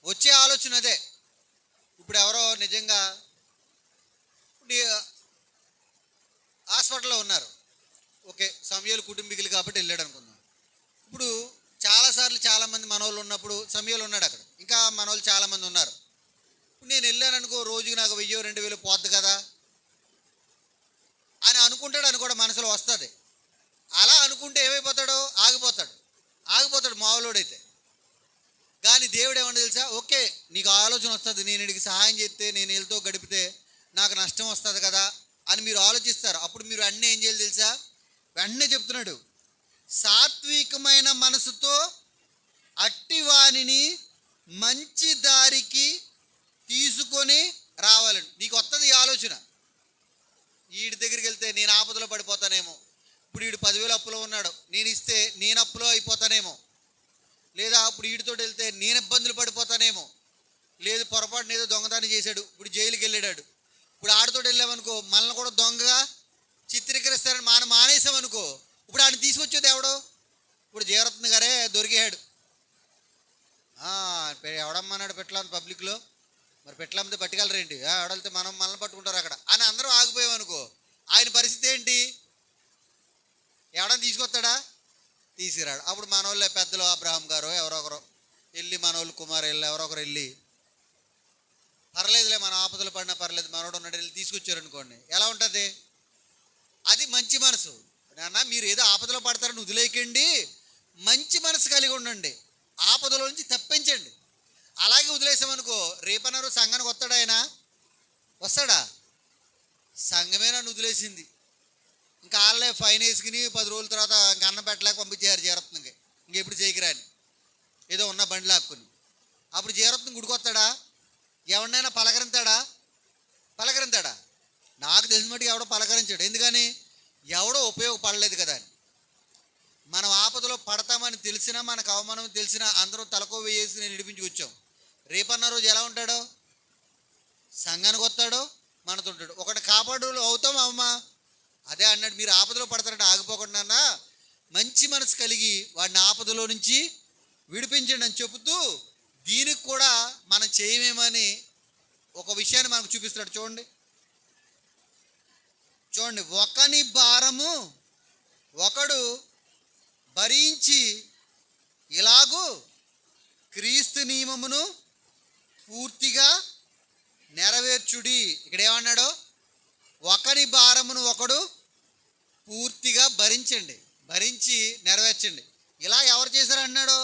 వచ్చే ఆలోచన అదే. ఇప్పుడు ఎవరో నిజంగా హాస్పిటల్లో ఉన్నారు, ఓకే, సమయాలు కుటుంబీకులు కాబట్టి వెళ్ళాడు అనుకుందాం. ఇప్పుడు చాలాసార్లు చాలామంది మనోళ్ళు ఉన్నప్పుడు సమయాలు ఉన్నాడు అక్కడ, ఇంకా మనోళ్ళు చాలామంది ఉన్నారు. నేను వెళ్ళాను అనుకో, రోజుకి నాకు 1000-2000 పోద్ది కదా అని అనుకుంటాడు కూడా మనసులో వస్తుంది. అలా అనుకుంటే ఏమైపోతాడో? ఆగిపోతాడు మామూలుడైతే. కానీ దేవుడు ఏమన్నా తెలుసా? ఓకే, నీకు ఆలోచన వస్తుంది, నేను వీడికి సహాయం చేస్తే, నేను వీళ్ళతో గడిపితే నాకు నష్టం వస్తుంది కదా అని మీరు ఆలోచిస్తారు. అప్పుడు మీరు అన్నీ ఏం చేయాలి తెలుసా? వెంటనే చెప్తున్నాడు, సాత్వికమైన మనసుతో అట్టివానిని మంచి దారికి తీసుకొని రావాలండి. నీకు వస్తుంది ఈ ఆలోచన, వీడి దగ్గరికి వెళ్తే నేను ఆపదలో పడిపోతానేమో, ఇప్పుడు వీడు 10,000 అప్పులో ఉన్నాడు, నేను ఇస్తే నేను అప్పులో అయిపోతానేమో, లేదా అప్పుడు వీడితో వెళ్తే నేను ఇబ్బందులు పడిపోతానేమో, లేదు పొరపాటున ఏదో దొంగతనం చేశాడు, ఇప్పుడు జైలుకి వెళ్ళాడు, ఇప్పుడు ఆడితో వెళ్ళామనుకో మనల్ని కూడా దొంగగా చిత్రీకరిస్తారని మానేసామనుకో, ఇప్పుడు ఆయన తీసుకొచ్చేది ఎవడో? ఇప్పుడు జీవరత్న గారే దొరికాడు. ఎవడమ్మన్నాడు పెట్టలేదు పబ్లిక్లో, మరి పెట్టలేకపోతే పట్టుకెళ్ళరేంటి, ఎవడలితే మనల్ని పట్టుకుంటారు అక్కడ అని అందరూ ఆగిపోయామనుకో, ఆయన పరిస్థితి ఏంటి? ఎవడని తీసుకొస్తాడా? తీసుకురాడు. అప్పుడు మనోళ్ళే పెద్దలు, అబ్రహాం గారు ఎవరో ఒకరు వెళ్ళి, మనోళ్ళు కుమారులు ఎవరో ఒకరు వెళ్ళి, పర్లేదులే మన ఆపదలు పడినా పర్లేదు, మనోడు ఉన్నాడు, వెళ్ళి తీసుకొచ్చారు అనుకోండి, ఎలా ఉంటుంది? అది మంచి మనసు. నాన్న, మీరు ఏదో ఆపదలో పడతారని వదిలేయకండి, మంచి మనసు కలిగి ఉండండి, ఆపదలో నుంచి తప్పించండి. అలాగే వదిలేసామనుకో, రేపన్నారు సంఘానికి వస్తాడు ఆయన? వస్తాడా? సంఘమే నన్ను వదిలేసింది, ఇంకా వాళ్ళే ఫైన్ వేసుకుని 10 రోజుల తర్వాత ఇంకా అన్నం పెట్టలేక పంపించారు జీరత్నంకి, ఇంకెప్పుడు చేయకిరాని ఏదో ఉన్న బండి లాక్కుని. అప్పుడు జీరత్నం గుడికొస్తాడా? ఎవరినైనా పలకరింతాడా? నాకు తెలిసిన మటుకు ఎవడో పలకరించాడు. ఎందుకని? ఎవడో ఉపయోగపడలేదు కదా అని. మనం ఆపదలో పడతామని తెలిసినా, మనకు అవమానం తెలిసినా అందరూ తలకో వేసి నేను విడిపించుకొచ్చాం. రేపన్న రోజు ఎలా ఉంటాడో? సంఘానికి వస్తాడో, మనతో ఉంటాడు. ఒకటి కాపాడు అవుతాం అమ్మా. అదే అన్నాడు, మీరు ఆపదలో పడతారంటే ఆగిపోకుండా మంచి మనసు కలిగి వాడిని ఆపదలో నుంచి విడిపించండి అని చెబుతూ, దీనికి కూడా మనం చేయమేమని ఒక విషయాన్ని మనకు చూపిస్తాడు. చూడండి, ఒకని భారము ఒకడు భరించి ఇలాగూ క్రీస్తు నియమమును పూర్తిగా నెరవేర్చుడి. ఇక్కడ ఏమన్నాడు? ఒకని భారమును ఒకడు పూర్తిగా భరించి నెరవేర్చండి. ఇలా ఎవరు చేశారు అన్నాడు?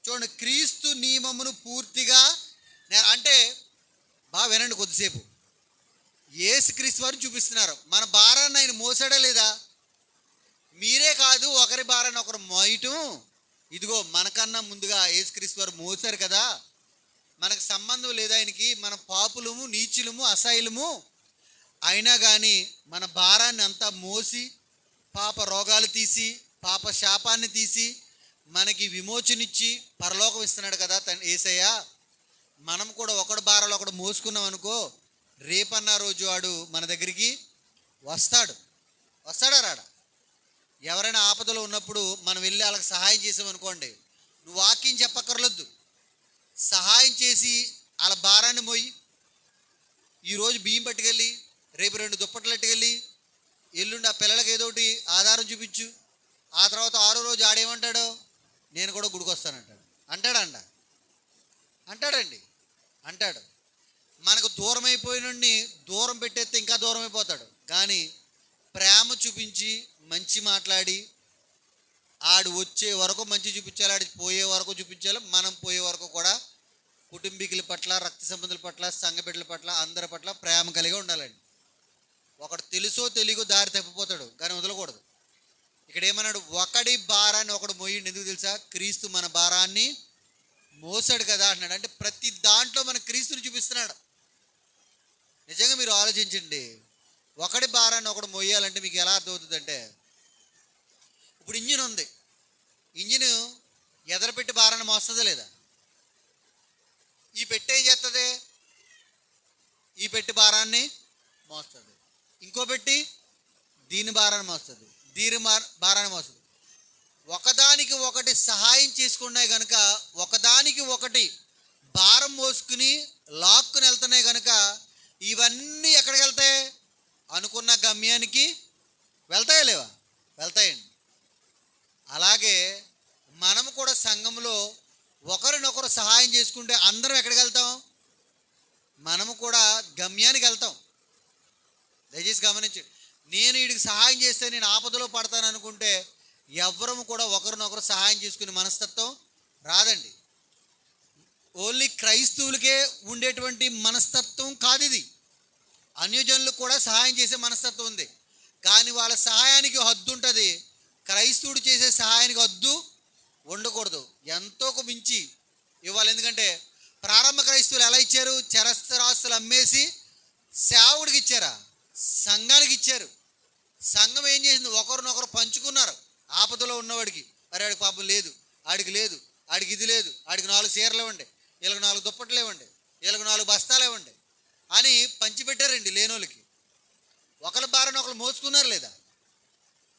చూడండి, క్రీస్తు నియమమును పూర్తిగా అంటే బాగా వినండి కొద్దిసేపు. యేసుక్రీస్తు వారిని చూపిస్తున్నారు. మన భారాన్ని ఆయన మోసాడా లేదా? ఒకరి భారాన్ని ఒకరు మోయటం, ఇదిగో మనకన్నా ముందుగా యేసుక్రీస్తు వారు మోసారు కదా, మనకు సంబంధం లేదు ఆయనకి, మన పాపులము, నీచులము, అసహ్యులము, అయినా కానీ మన భారాన్ని అంతా మోసి పాప రోగాలు తీసి పాప శాపాన్ని తీసి మనకి విమోచనిచ్చి పరలోకం ఇస్తున్నాడు కదా యేసయ్య. మనం కూడా ఒకడు భారాలు ఒకడు మోసుకున్నాం అనుకో, రేపన్న రోజు వాడు మన దగ్గరికి వస్తాడా రాడా? ఎవరైనా ఆపదలో ఉన్నప్పుడు మనం వెళ్ళి వాళ్ళకి సహాయం చేసామనుకోండి, నువ్వు వాక్యం చెప్పక్కర్లొద్దు, సహాయం చేసి వాళ్ళ భారాన్ని మోయి, ఈరోజు బియ్యం పట్టుకెళ్ళి రేపు 2 దుప్పట్లు పట్టుకెళ్ళి ఎల్లుండి ఆ పిల్లలకి ఏదో ఒకటి ఆధారం చూపించు. ఆ తర్వాత 6వ రోజు ఆడేమంటాడు, నేను కూడా గుడికి వస్తానంటాడు. అంటాడు. మనకు దూరం అయిపోయినండి దూరం పెట్టేస్తే ఇంకా దూరం అయిపోతాడు. కానీ ప్రేమ చూపించి మంచి మాట్లాడి ఆడు వచ్చే వరకు మంచి చూపించాలి, ఆడి పోయే వరకు చూపించాలి. మనం పోయే వరకు కూడా కుటుంబీకుల పట్ల, రక్త సంబంధుల పట్ల, సంఘ బిడ్డల పట్ల, అందరి పట్ల ప్రేమ కలిగి ఉండాలండి. ఒకడు తెలుసో తెలియకో దారి తప్పిపోతాడు, కానీ వదలకూడదు. ఇక్కడ ఏమన్నాడు, ఒకడి భారాన్ని ఒకడు మోయండి. ఎందుకు తెలుసా? క్రీస్తు మన భారాన్ని మోసాడు కదా అంటున్నాడు. అంటే ప్రతి దాంట్లో మన క్రీస్తుని చూపిస్తున్నాడు. నిజంగా మీరు ఆలోచించండి, ఒకడి భారాన్ని ఒకడు మోయాలంటే మీకు ఎలా అర్థమవుతుందంటే, ఇప్పుడు ఇంజిన్ ఉంది, ఇంజిన్ ఎదరపెట్టి భారాన్ని మోస్తుందా లేదా? ఈ పెట్టే ఏం చేస్తుంది? ఈ పెట్టి భారాన్ని మోస్తుంది. ఇంకో పెట్టి దీని భారాన్ని మోస్తుంది, దీని భారాన్ని మోస్తుంది. ఒకదానికి ఒకటి సహాయం చేసుకున్నాయి కనుక, ఒకదానికి ఒకటి భారం మోసుకుని లాక్కుని వెళ్తున్నాయి కనుక ఇవన్నీ ఎక్కడికి వెళ్తాయి? అనుకున్న గమ్యానికి వెళ్తాయా లేవా? వెళ్తాయండి. అలాగే మనము కూడా సంఘంలో ఒకరినొకరు సహాయం చేసుకుంటే అందరం ఎక్కడికి వెళ్తాం? మనము కూడా గమ్యానికి వెళ్తాం. దయచేసి గమనించండి. నేను వీడికి సహాయం చేస్తే నేను ఆపదలో పడతాను అనుకుంటే ఎవ్వరము కూడా ఒకరినొకరు సహాయం చేసుకునే మనస్తత్వం రాదండి. ఓన్లీ క్రైస్తవులకే ఉండేటువంటి మనస్తత్వం కాదు ఇది. అన్యజనులకు కూడా సహాయం చేసే మనస్తత్వం ఉంది, కానీ వాళ్ళ సహాయానికి హద్దు ఉంటుంది. క్రైస్తవుడు చేసే సహాయానికి హద్దు ఉండకూడదు, ఎంతో మించి ఇవ్వాలి. ఎందుకంటే ప్రారంభ క్రైస్తవులు ఎలా ఇచ్చారు? చరస్థరాస్తులు అమ్మేసి సేవకుడికి ఇచ్చారా? సంఘానికి ఇచ్చారు. సంఘం ఏం చేసింది? ఒకరినొకరు పంచుకున్నారు. ఆపదలో ఉన్నవాడికి, మరి ఆడికి పాపం లేదు, ఆడికి లేదు, ఆడికి ఇది లేదు, ఆడికి 4 చీరలు ఇవ్వండి, వీళ్ళకి 4 దుప్పట్లు ఇవ్వండి, వీళ్ళకి 4 బస్తాలు ఇవ్వండి అని పంచిపెట్టారండి లేనోళ్ళకి. ఒకరి భారాన్ని ఒకరు మోసుకున్నారు లేదా?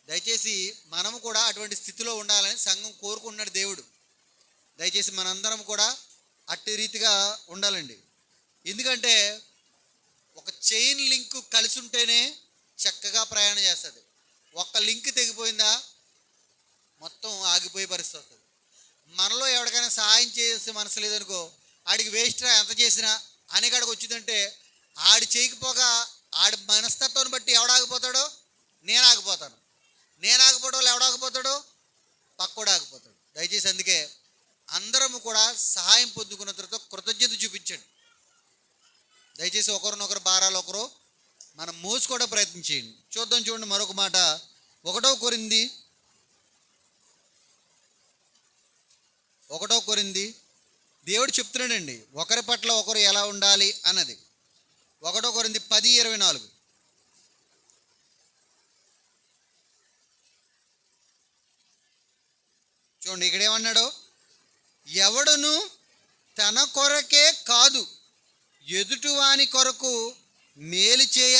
దయచేసి మనము కూడా అటువంటి స్థితిలో ఉండాలని సంఘం కోరుకుంటున్నాడు దేవుడు. దయచేసి మనందరం కూడా అట్టి రీతిగా ఉండాలండి. ఎందుకంటే ఒక చైన్ లింక్ కలిసి ఉంటేనే చక్కగా ప్రయాణం చేస్తుంది. ఒక్క లింక్ తెగిపోయిందా మొత్తం ఆగిపోయే పరిస్థితి వస్తుంది. మనలో ఎవరికైనా సహాయం చేసే మనసు లేదనుకో, ఆడికి వేస్ట్ ఎంత చేసినా అనేకాడికి వచ్చిందంటే ఆడి చేయకపోగా ఆడి మనస్తత్వాన్ని బట్టి ఎవడాగిపోతాడో? నేను ఆగిపోతాను. నేను ఆగిపోవడం వల్ల ఎవడాగిపోతాడో? పక్కోడు ఆగిపోతాడు. దయచేసి అందుకే అందరము కూడా సహాయం పొందుకున్న తర్వాత కృతజ్ఞత చూపించండి. దయచేసి ఒకరినొకరు భారాలు ఒకరు మనం మోసుకోవడం ప్రయత్నం చేయండి. చూడండి మరొక మాట, 1 కొరింథీ దేవుడు చెప్తున్నాడండి ఒకరి పట్ల ఒకరు ఎలా ఉండాలి అన్నది. 1 కొరింథీ 10:24. చూడండి ఇక్కడ ఏమన్నాడు, ఎవడును తన కొరకే కాదు ఎదుటివాని కొరకు మేలు చేయ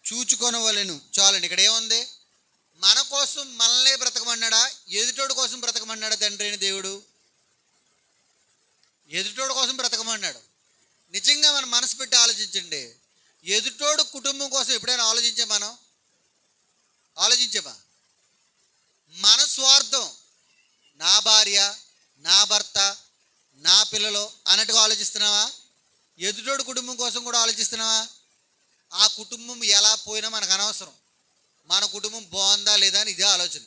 చూచుకొనవలెను. చాలండి. ఇక్కడ ఏముంది? మన కోసం మనల్నే బ్రతకమన్నాడా? ఎదుటోడు కోసం బ్రతకమన్నాడా తండ్రి అయిన దేవుడు? ఎదుటోడు కోసం బ్రతకమన్నాడు. నిజంగా మనం మనసు పెట్టి ఆలోచించండి. ఎదుటోడు కుటుంబం కోసం ఎప్పుడైనా ఆలోచించామా? మన స్వార్థం, నా భార్య, నా భర్త, నా పిల్లలు అన్నట్టుగా ఆలోచిస్తున్నావా? ఎదుటోడు కుటుంబం కోసం కూడా ఆలోచిస్తున్నావా? ఆ కుటుంబం ఎలా పోయినా మనకు అనవసరం, మన కుటుంబం బాగుందా లేదా అని ఇదే ఆలోచన.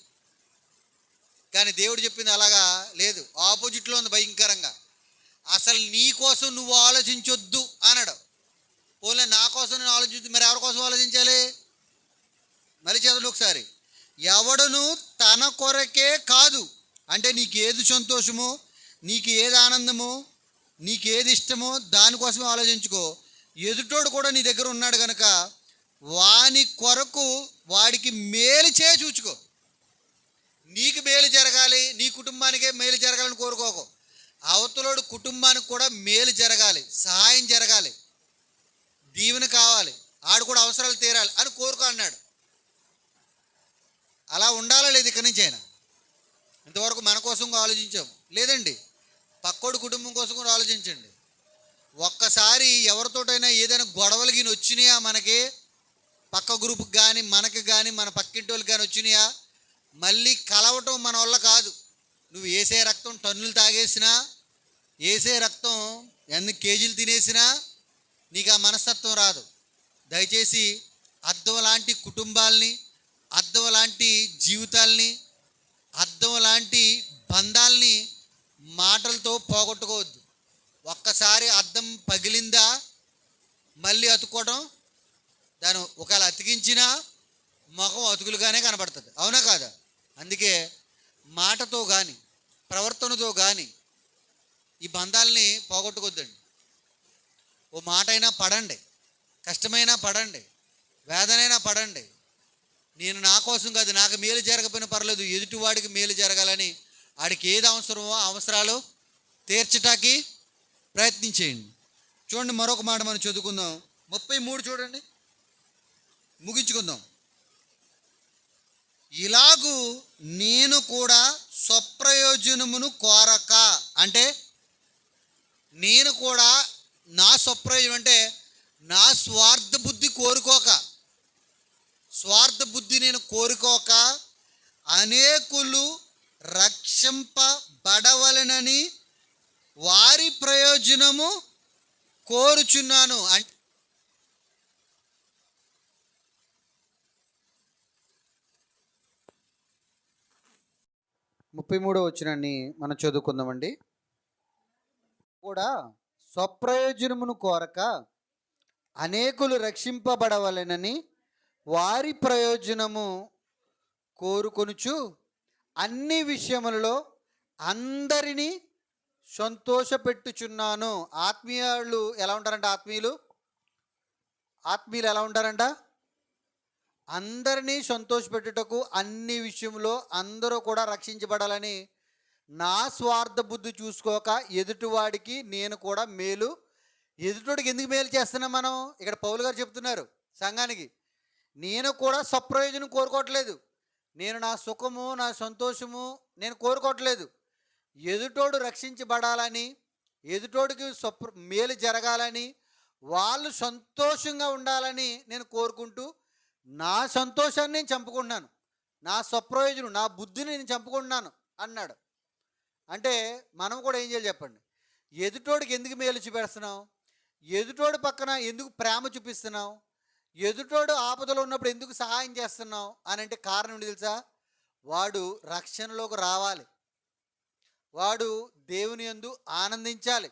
కానీ దేవుడు చెప్పింది అలాగా లేదు, ఆపోజిట్లో ఉంది భయంకరంగా. అసలు నీ కోసం నువ్వు ఆలోచించొద్దు అన్నాడు. పోలే నా కోసం నేను ఆలోచించు, మరి ఎవరి కోసం ఆలోచించాలి? మళ్ళీ చదవండి ఒకసారి. ఎవడును తన కొరకే కాదు. అంటే నీకు ఏది సంతోషమో, నీకు ఏది ఆనందమో, నీకు ఏది ఇష్టమో దానికోసమే ఆలోచించుకో. ఎదుటోడు కూడా నీ దగ్గర ఉన్నాడు కనుక వాని కొరకు వాడికి మేలు చేయ చూచుకో. నీకు మేలు జరగాలి, నీ కుటుంబానికే మేలు జరగాలని కోరుకోకు. అవతలోడు కుటుంబానికి కూడా మేలు జరగాలి, సహాయం జరగాలి, దీవెన కావాలి, ఆడు కూడా అవసరాలు తీరాలి అని కోరుకో అన్నాడు. అలా ఉండాలా లేదు ఇక్కడి నుంచి అయినా? ఇంతవరకు మన కోసం ఆలోచించాం లేదండి, పక్కోడు కుటుంబం కోసం కూడా ఆలోచించండి. ఒక్కసారి ఎవరితోటైనా ఏదైనా గొడవలు గిని వచ్చినాయా, మనకి పక్క గ్రూప్కి కానీ మనకి కానీ మన పక్కింటి వాళ్ళకి కానీ వచ్చినాయా, మళ్ళీ కలవటం మన వల్ల కాదు. నువ్వు వేసే రక్తం టన్నులు తాగేసినా, వేసే రక్తం ఎన్ని కేజీలు తినేసినా నీకు ఆ మనస్తత్వం రాదు. దయచేసి అద్దం లాంటి కుటుంబాల్ని, అద్దం లాంటి జీవితాల్ని, అద్దం లాంటి బంధాల్ని మాటలతో పోగొట్టుకోవద్దు. ఒక్కసారి అద్దం పగిలిందా మళ్ళీ అతుక్కోవడం, దాన్ని ఒకవేళ అతికించినా ముఖం అతుకులుగానే కనబడుతుంది, అవునా కాదా? అందుకే మాటతో కానీ ప్రవర్తనతో కానీ ఈ బంధాలని పోగొట్టుకోవద్దండి. ఓ మాట అయినా పడండి, కష్టమైనా పడండి, వేదనైనా పడండి. నేను నా కోసం కాదు, నాకు మేలు జరగకపోయినా పర్లేదు, ఎదుటివాడికి మేలు జరగాలని ఆడికి ఏది అవసరమో అవసరాలు తీర్చటానికి ప్రయత్నించేయండి. చూడండి, మరొక మాట మనం చదువుకుందాం. 33 చూడండి, ముగించుకుందాం. ఇలాగూ నేను కూడా స్వప్రయోజనమును కోరక, అంటే నేను కూడా నా స్వప్రయోజనం అంటే నా స్వార్థ బుద్ధి కోరుకోక, స్వార్థ బుద్ధి నేను కోరుకోక అనేకులు రక్షింపబడవలెనని వారి ప్రయోజనము కోరుచున్నాను. అంటే 33 వచనాన్ని మనం చదువుకుందామండి. కూడా స్వప్రయోజనమును కోరక అనేకులు రక్షింపబడవలెనని వారి ప్రయోజనము కోరుకొనుచు అన్ని విషయములలో అందరినీ సంతోషపెట్టుచున్నాను. ఆత్మీయులు ఎలా ఉంటారంట? ఆత్మీయులు ఎలా ఉంటారంట? అందరినీ సంతోషపెట్టుటకు అన్ని విషయంలో అందరూ కూడా రక్షించబడాలని నా స్వార్థ బుద్ధి చూసుకోక ఎదుటివాడికి నేను కూడా మేలు. ఎదుటివాడికి ఎందుకు మేలు చేస్తున్నాం మనం? ఇక్కడ పౌలు గారు చెప్తున్నారు సంఘానికి, నేను కూడా స్వప్రయోజనం కోరుకోవట్లేదు, నేను నా సుఖము నా సంతోషము నేను కోరుకోవట్లేదు. ఎదుటోడు రక్షించబడాలని, ఎదుటోడికి మేలు జరగాలని, వాళ్ళు సంతోషంగా ఉండాలని నేను కోరుకుంటూ నా సంతోషాన్ని నేను చంపుకుంటున్నాను, నా స్వప్రయోజనం నా బుద్ధిని నేను చంపుకుంటున్నాను అన్నాడు. అంటే మనం కూడా ఏం చేయాలి చెప్పండి? ఎదుటోడికి ఎందుకు మేలు చూపిస్తున్నాం? ఎదుటోడి పక్కన ఎందుకు ప్రేమ చూపిస్తున్నాం? ఎదుటోడు ఆపదలో ఉన్నప్పుడు ఎందుకు సహాయం చేస్తున్నాం అని అంటే కారణం ఏంటి తెలుసా? వాడు రక్షణలోకి రావాలి, వాడు దేవుని యందు ఆనందించాలి.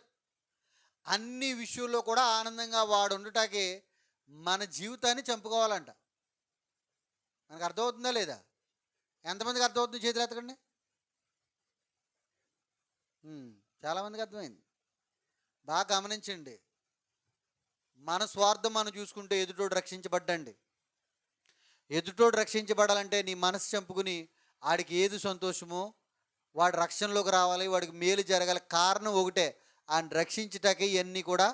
అన్ని విషయాల్లో కూడా ఆనందంగా వాడు ఉండటానికి మన జీవితాన్ని చంపుకోవాలంట. మనకు అర్థమవుతుందా లేదా? ఎంతమందికి అర్థమవుతుంది? చేతులు ఎత్తకండి. చాలామందికి అర్థమైంది. బాగా గమనించండి. మన స్వార్థం మనం చూసుకుంటే ఎదుటోడు రక్షించబడ్డండి. ఎదుటోడు రక్షించబడాలంటే నీ మనసు చంపుకుని ఆడికి ఏది సంతోషమో వాడు రక్షణలోకి రావాలి, వాడికి మేలు జరగాలి. కారణం ఒకటే, ఆయన రక్షించటానికి ఇవన్నీ కూడా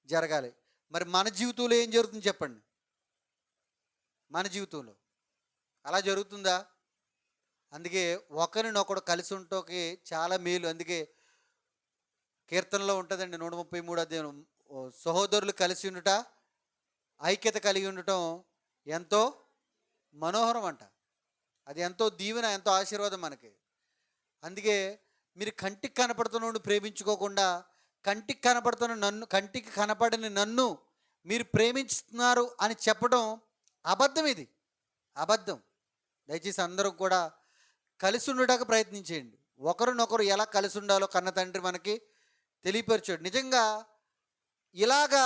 జరగాలి. మరి మన జీవితంలో ఏం జరుగుతుంది చెప్పండి? మన జీవితంలో అలా జరుగుతుందా? అందుకే ఒకరినొకడు కలిసి ఉండటానికి చాలా మేలు. అందుకే కీర్తనలో ఉంటుందండి 133 అధ్యాయం, సహోదరులు కలిసి ఉండుట, ఐక్యత కలిగి ఉండటం ఎంతో మనోహరం అంట. అది ఎంతో దీవెన, ఎంతో ఆశీర్వాదం మనకి. అందుకే మీరు కంటికి కనపడుతున్న ప్రేమించుకోకుండా కంటికి కనపడని నన్ను మీరు ప్రేమిస్తున్నారు అని చెప్పడం అబద్ధం. ఇది అబద్ధం. దయచేసి అందరూ కూడా కలిసి ఉండడానికి ప్రయత్నించేయండి. ఒకరినొకరు ఎలా కలిసి ఉండాలో కన్న తండ్రి మనకి తెలియపరిచాడు. నిజంగా ఇలాగా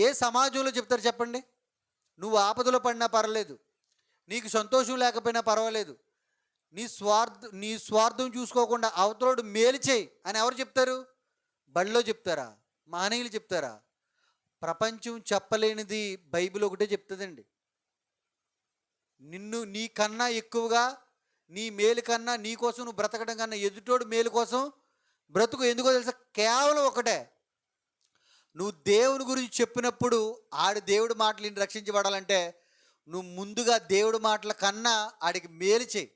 ఏ సమాజంలో చెప్తారు చెప్పండి? నువ్వు ఆపదలో పడినా పర్లేదు, నీకు సంతోషం లేకపోయినా పర్వాలేదు, నీ స్వార్థం చూసుకోకుండా అవతలోడు మేలు చేయి అని ఎవరు చెప్తారు? బడిలో చెప్తారా? మహనీయులు చెప్తారా? ప్రపంచం చెప్పలేనిది బైబిల్ ఒకటే చెప్తుందండి. నీకన్నా ఎక్కువగా, నీ మేలు కన్నా, నీ కోసం నువ్వు బ్రతకడం కన్నా ఎదుటోడు మేలు కోసం బ్రతుకు. ఎందుకో తెలుసా? కేవలం ఒకటే, నువ్వు దేవుని గురించి చెప్పినప్పుడు దేవుడి మాటలు రక్షించబడాలంటే నువ్వు ముందుగా దేవుడి మాటల కన్నా ఆడికి మేలు చేయి,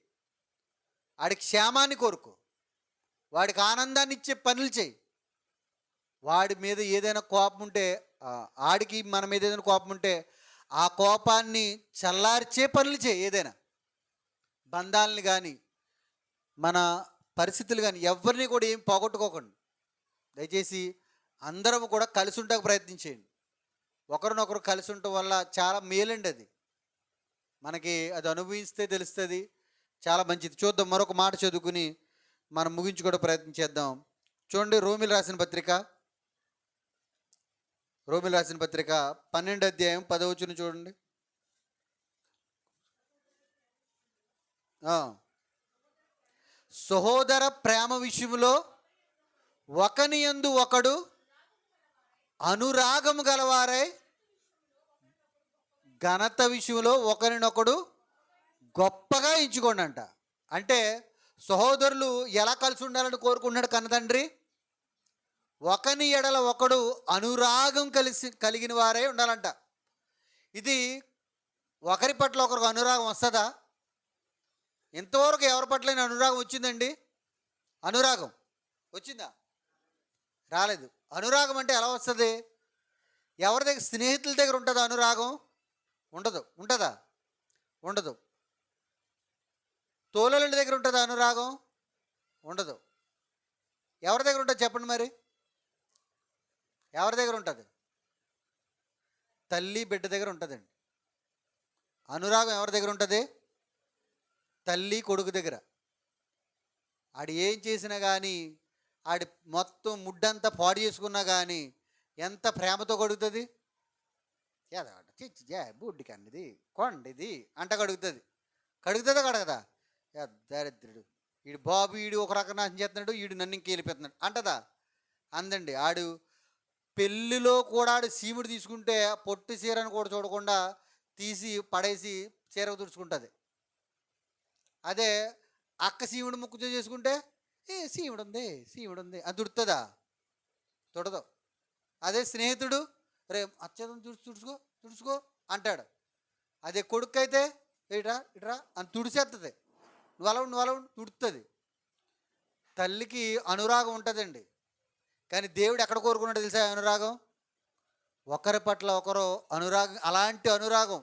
ఆడికి క్షేమాన్ని కోరుకో, వాడికి ఆనందాన్ని ఇచ్చే పనులు చేయి. వాడి మీద ఏదైనా కోపం ఉంటే, ఆడికి మన మీద ఏదైనా కోపం ఉంటే ఆ కోపాన్ని చల్లార్చే పనులు చేయి. ఏదైనా బంధాలని కానీ మన పరిస్థితులు కానీ ఎవరిని కూడా ఏం పోగొట్టుకోకండి. దయచేసి అందరం కూడా కలిసి ఉండడానికి ప్రయత్నించేయండి. ఒకరినొకరు కలిసి ఉండటం వల్ల చాలా మేలండి. అది మనకి అది అనుభవిస్తే తెలుస్తుంది, చాలా మంచిది. చూద్దాం, మరొక మాట చదువుకుని మనం ముగించుకోవడం ప్రయత్నం చేద్దాం. చూడండి, రోమిలు రాసిన పత్రిక 12వ అధ్యాయం 10వ వచనం చూడండి. సహోదర ప్రేమ విషయంలో ఒకని యందు ఒకడు అనురాగము గలవారై ఘనత విషయంలో ఒకరినొకడు గొప్పగా ఎంచుకోండి అంట. అంటే సహోదరులు ఎలా కలిసి ఉండాలని కోరుకుంటున్నాడు కన్నతండ్రి? ఒకని ఎడల ఒకడు అనురాగం కలిగిన వారే ఉండాలంట. ఇది ఒకరి పట్ల ఒకరికి అనురాగం వస్తుందా? ఇంతవరకు ఎవరి పట్లైనా అనురాగం వచ్చిందండి? అనురాగం వచ్చిందా? రాలేదు. అనురాగం అంటే ఎలా వస్తుంది? ఎవరి దగ్గర, స్నేహితుల దగ్గర ఉంటుందా అనురాగం? ఉండదు. ఉంటుందా? ఉండదు. తోలల దగ్గర ఉంటుందా అనురాగం? ఉండదు. ఎవరి దగ్గర ఉంటుంది చెప్పండి మరి? ఎవరి దగ్గర ఉంటుంది? తల్లి బిడ్డ దగ్గర ఉంటుందండి. అనురాగం ఎవరి దగ్గర ఉంటుంది? తల్లి కొడుకు దగ్గర. ఆడు ఏం చేసినా కానీ, ఆడి మొత్తం ముడ్డంతా పాడు చేసుకున్నా కానీ ఎంత ప్రేమతో కడుగుతుంది? బుడ్డికి అన్నది కొండిది అంట కడుగుతుంది. కడుగుతుందా కడగదా? దరిద్రుడు, వీడు బాబు, వీడు ఒక రకం నాశనం చేస్తున్నాడు, వీడు నన్ను ఇంకేలిపోతున్నాడు అంటదా? అందండి. ఆడు పెళ్ళిలో కూడా ఆడు సీముడు తీసుకుంటే పొట్టు చీరను కూడా చూడకుండా తీసి పడేసి చీరకు తుడుచుకుంటుంది. అదే అక్క సీముడు ముక్కు చేసుకుంటే సీముడు ఉంది అది తుడుతుందా? తుడదు. అదే స్నేహితుడు రే అచ్చేదం తుడుచుకో అంటాడు. అదే కొడుకు అయితే ఇట్రా అని తుడిచేస్తుంది. నువ్వు అలా తుడుతుంది. తల్లికి అనురాగం ఉంటుందండి. కానీ దేవుడు ఎక్కడ కోరుకున్నాడు తెలుసా? అనురాగం ఒకరి పట్ల ఒకరు అనురాగం. అలాంటి అనురాగం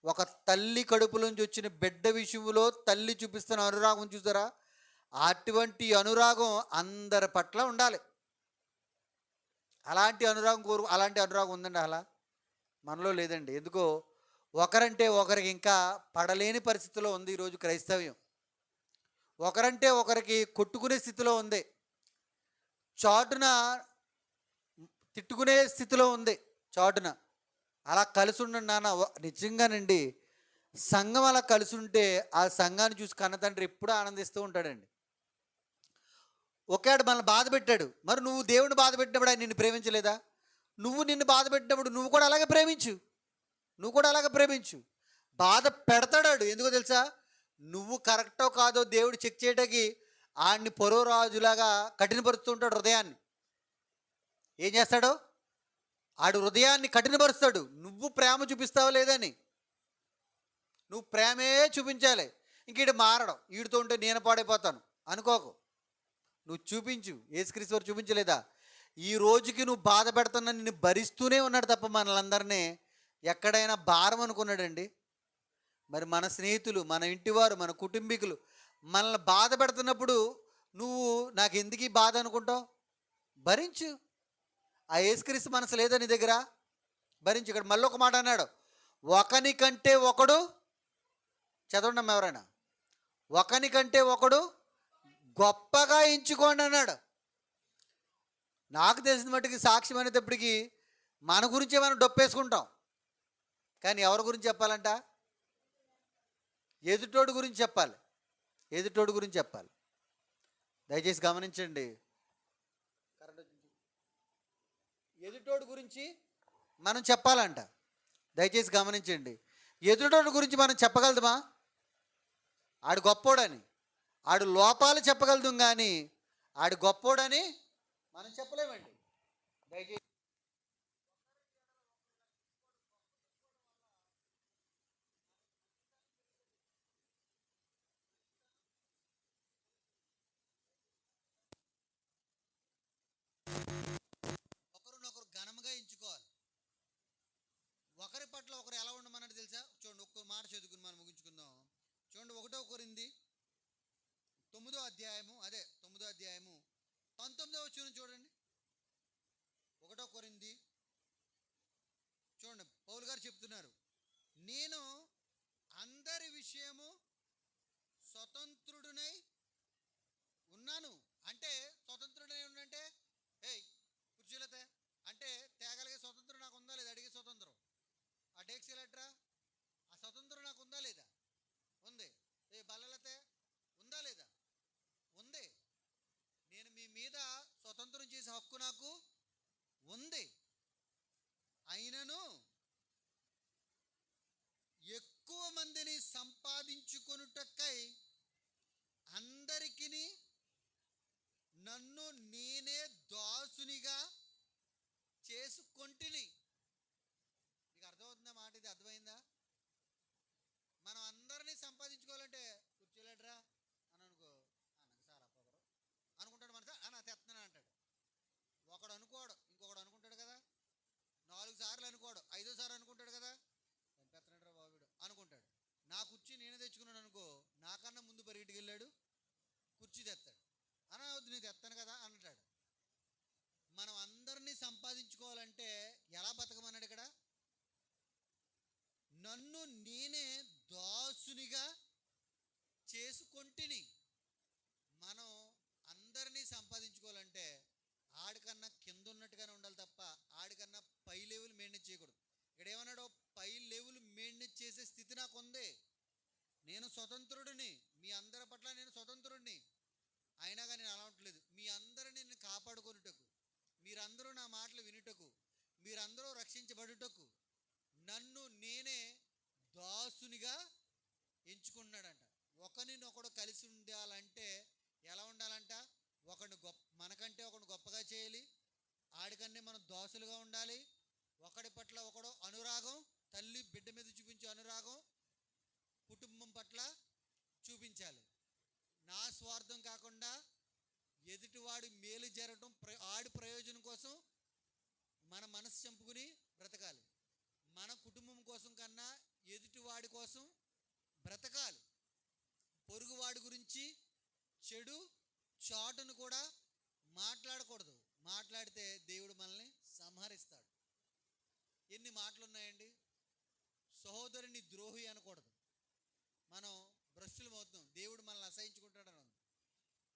ఒక తల్లి కడుపులోంచి వచ్చిన బిడ్డ విషయంలో తల్లి చూపిస్తున్న అనురాగం చూసారా? అటువంటి అనురాగం అందరి పట్ల ఉండాలి. అలాంటి అనురాగం ఉందండి. అలా మనలో లేదండి. ఎందుకో ఒకరంటే ఒకరికి ఇంకా పడలేని పరిస్థితిలో ఉంది ఈరోజు క్రైస్తవ్యం. ఒకరంటే ఒకరికి కొట్టుకునే స్థితిలో ఉంది, చాటున తిట్టుకునే స్థితిలో ఉంది. చాటున అలా కలిసి ఉండండి నాన్న. నిజంగానండి, సంఘం అలా కలిసి ఉంటే ఆ సంఘాన్ని చూసి కన్నతండ్రి ఎప్పుడూ ఆనందిస్తూ ఉంటాడండి. ఒకేడు మనల్ని బాధ పెట్టాడు, మరి నువ్వు దేవుడిని బాధ పెట్టినప్పుడు ఆయన నిన్ను ప్రేమించలేదా? నువ్వు నిన్ను బాధ పెట్టినప్పుడు నువ్వు కూడా అలాగే ప్రేమించు. బాధ పెడతాడు. ఎందుకో తెలుసా? నువ్వు కరెక్టో కాదో దేవుడు చెక్ చేయడానికి ఆడిని పొరోరాజులాగా కఠినపరుస్తూ ఉంటాడు హృదయాన్ని. ఏం చేస్తాడో? ఆడు హృదయాన్ని కఠినపరుస్తాడు. నువ్వు ప్రేమ చూపిస్తావా లేదని. నువ్వు ప్రేమే చూపించాలి. ఇంక ఈడు మారడం, వీడితో ఉంటే నేను పాడైపోతాను అనుకోకు. నువ్వు చూపించు. యేసుక్రీస్తు వారు చూపించలేదా? ఈ రోజుకి నువ్వు బాధ పెడుతున్నా నిన్ను భరిస్తూనే ఉన్నాడు తప్ప మనలందరినీ ఎక్కడైనా భారం అనుకున్నాడండి? మరి మన స్నేహితులు, మన ఇంటివారు, మన కుటుంబీకులు మనల్ని బాధ పెడుతున్నప్పుడు నువ్వు నాకు ఎందుకు ఈ బాధ అనుకుంటావు? భరించు. ఆ యేసుక్రీస్తు మనసు లేదా నీ దగ్గర? భరించు. ఇక్కడ మళ్ళీ ఒక మాట అన్నాడు, ఒకని కంటే ఒకడు, చదవండి ఎవరైనా, ఒకని కంటే ఒకడు గొప్పగా ఎంచుకోండి అన్నాడు. నాకు తెలిసిన మట్టుకి సాక్ష్యం అనేటప్పటికీ మన గురించే మనం డొప్పేసుకుంటాం. కానీ ఎవరి గురించి చెప్పాలంట? ఎదుటోడు గురించి చెప్పాలి. ఎదుటోడు గురించి చెప్పాలి. దయచేసి గమనించండి. ఎదుటోడు గురించి మనం చెప్పాలంట. దయచేసి గమనించండి. ఎదుటోడు గురించి మనం చెప్పగలదుమా? ఆడు గొప్పోడని, ఆడు లోపాలు చెప్పగలుగుతాం, కానీ ఆడు గొప్పోడని మనం చెప్పలేమండి. దయచేసి ఒకరినొకరు ఘనముగా ఎంచుకోవాలి. ఒకరి పట్ల ఒకరు ఎలా ఉండమన్నట్టు తెలుసా? చూడండి, ఒక్క మాట చదువుకుని మనం ముగించుకుందాం. చూడండి, 1 కొరింథీ 9వ అధ్యాయము, 19వ వచనం చూడండి. 1 కొరింథీ చూడండి, పౌలు గారు చెప్తున్నారు, నేను అందరి విషయము స్వతంత్రుడునై ఉన్నాను. అంటే స్వతంత్రుడై ఉన్నంటే ఏయ్ కుర్చీలతే అంటే తేగలిగే స్వతంత్రం నాకు ఉందా లేదా? అడిగే స్వతంత్రం, ఆ డేక్స్ ఎలట్రా, ఆ స్వతంత్రం నాకు ఉందా లేదా? ఉంది. ఏ బల్లలతే ఉందా లేదా? ఉంది. నేను మీ మీద స్వతంత్రం చేసే హక్కు నాకు ఉంది. అయినను ఎక్కువ మందిని సంపాదించుకొనుటకై అందరికీ నన్ను నేనే దాసునిగా చేసుకొంటిని. మీకు అర్థమవుతుందా మాట? ఇది అర్థమైందా? మనం అందరినీ సంపాదించుకోవాలంటే కూర్చోలేడరా అని అనుకో, నాకు సార్ అప్పగరు అనుకుంటాడు. మన సార్ నా తెస్తున్నాను అంటాడు. ఒకడు అనుకోడు, ఇంకొకడు అనుకుంటాడు కదా. 4 సార్లు అనుకోడు, 5వ సారి అనుకుంటాడు కదా, పెత్తనరా బాబుడు అనుకుంటాడు. నా కుర్చీ నేనే తెచ్చుకున్నాను అనుకో, నాకన్నా ముందు పరిగెట్టుకు వెళ్ళాడు, కుర్చీ తెస్తాడు. వద్దు నేను తెస్తాను కదా అంటాడు. మనం అందరినీ సంపాదించుకోవాలంటే ఎలా బతకమన్నాడు ఇక్కడ? నన్ను నేనే దాసునిగా చేసుకొంటిని. మనం అందరినీ సంపాదించుకోవాలంటే ఆడికన్నా కింద ఉన్నట్టుగానే ఉండాలి తప్ప ఆడికన్నా పై లెవెల్ మెయింటైన్ చేయకూడదు. ఇక్కడ ఏమన్నాడో, పై లెవెల్ మెయింటైన్ చేసే స్థితి నాకు ఉంది. నేను స్వతంత్రుడిని, మీ అందరి పట్ల నేను స్వతంత్రుడిని. అయినా కానీ నేను అలా ఉండలేదు. మీ అందరిని నేను కాపాడుకొనుటకు, మీరందరూ నా మాటలు వినుటకు, మీరందరూ రక్షించబడుటకు నన్ను నేనే దాసునిగా ఎంచుకున్నాడంట. ఒకరినొకడు కలిసి ఉండాలంటే ఎలా ఉండాలంట? మనకంటే ఒకడు గొప్పగా చేయాలి, ఆడికన్నే మనం దాసులుగా ఉండాలి. ఒకడి పట్ల ఒకడు అనురాగం, తల్లి బిడ్డ మీద చూపించే అనురాగం కుటుంబం పట్ల చూపించాలి. నా స్వార్థం కాకుండా ఎదుటివాడి మేలు జరగటం, ఆడి ప్రయోజనం కోసం మన మనసు చంపుకుని బ్రతకాలి. మన కుటుంబం కోసం కన్నా ఎదుటివాడి కోసం బ్రతకాలి. పొరుగువాడి గురించి చెడు చాటును కూడా మాట్లాడకూడదు. మాట్లాడితే దేవుడు మనల్ని సంహరిస్తాడు. ఎన్ని మాటలు ఉన్నాయండి. సహోదరుని ద్రోహి అనకూడదు. మనం భ్రష్టులం అవుతాం, దేవుడు మనల్ని అసహించుకుంటాడని ఉంది.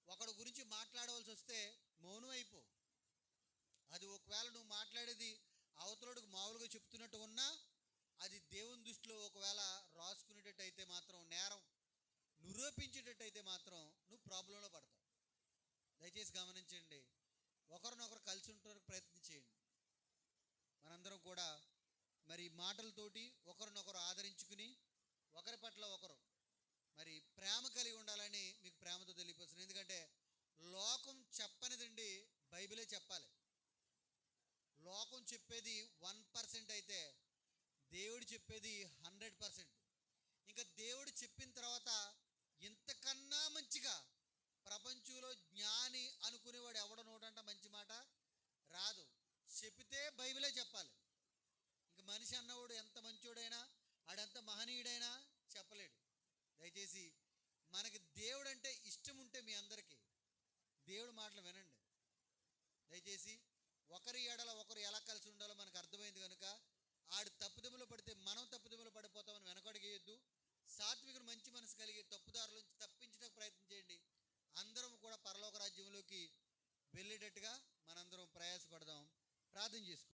ఒకడి గురించి మాట్లాడవలసి వస్తే మౌనం అయిపో. అది ఒకవేళ నువ్వు మాట్లాడేది అవతలోడికి మామూలుగా చెప్తున్నట్టు ఉన్నా, అది దేవుని దృష్టిలో ఒకవేళ రాసుకునేటట్టు అయితే మాత్రం, నేరం నిరూపించేటట్టు అయితే మాత్రం నువ్వు ప్రాబ్లంలో పడతావు. దయచేసి గమనించండి. ఒకరినొకరు కలిసి ఉండడానికి ప్రయత్నం చేయండి. మనందరం కూడా మరి మాటలతోటి ఒకరినొకరు ఆదరించుకుని ఒకరి పట్ల ఒకరు మరి ప్రేమ కలిగి ఉండాలని మీకు ప్రేమతో తెలియపరుస్తున్నాను. ఎందుకంటే లోకం చెప్పనిదండి బైబిలే చెప్పాలి. లోకం చెప్పేది 1% అయితే దేవుడు చెప్పేది 100%. ఇంకా దేవుడు చెప్పిన తర్వాత ఇంతకన్నా మంచిగా ప్రపంచంలో జ్ఞాని అనుకునేవాడు ఎవడ నోటంట మంచి మాట రాదు. చెప్తే బైబిలే చెప్పాలి. ఇంక మనిషి అన్నవాడు ఎంత మంచోడైనా, ఆడెంత మహనీయుడైనా చెప్పలేడు. దయచేసి మనకి దేవుడు అంటే ఇష్టం ఉంటే మీ అందరికీ దేవుడు మాటలు వినండి. దయచేసి ఒకరి ఎడల ఒకరు ఎలా కలిసి ఉండాలో మనకు అర్థమైంది కనుక ఆడు తప్పుదములో పడితే మనం తప్పుదములో పడిపోతామని వెనకడుగేయొద్దు. సాత్వికుడు మంచి మనసు కలిగి తప్పుదారుల నుంచి తప్పించడానికి ప్రయత్నం చేయండి. అందరం కూడా పరలోక రాజ్యంలోకి వెళ్ళేటట్టుగా మనందరం ప్రయాసపడదాం. ప్రార్థన చేసుకుందాం.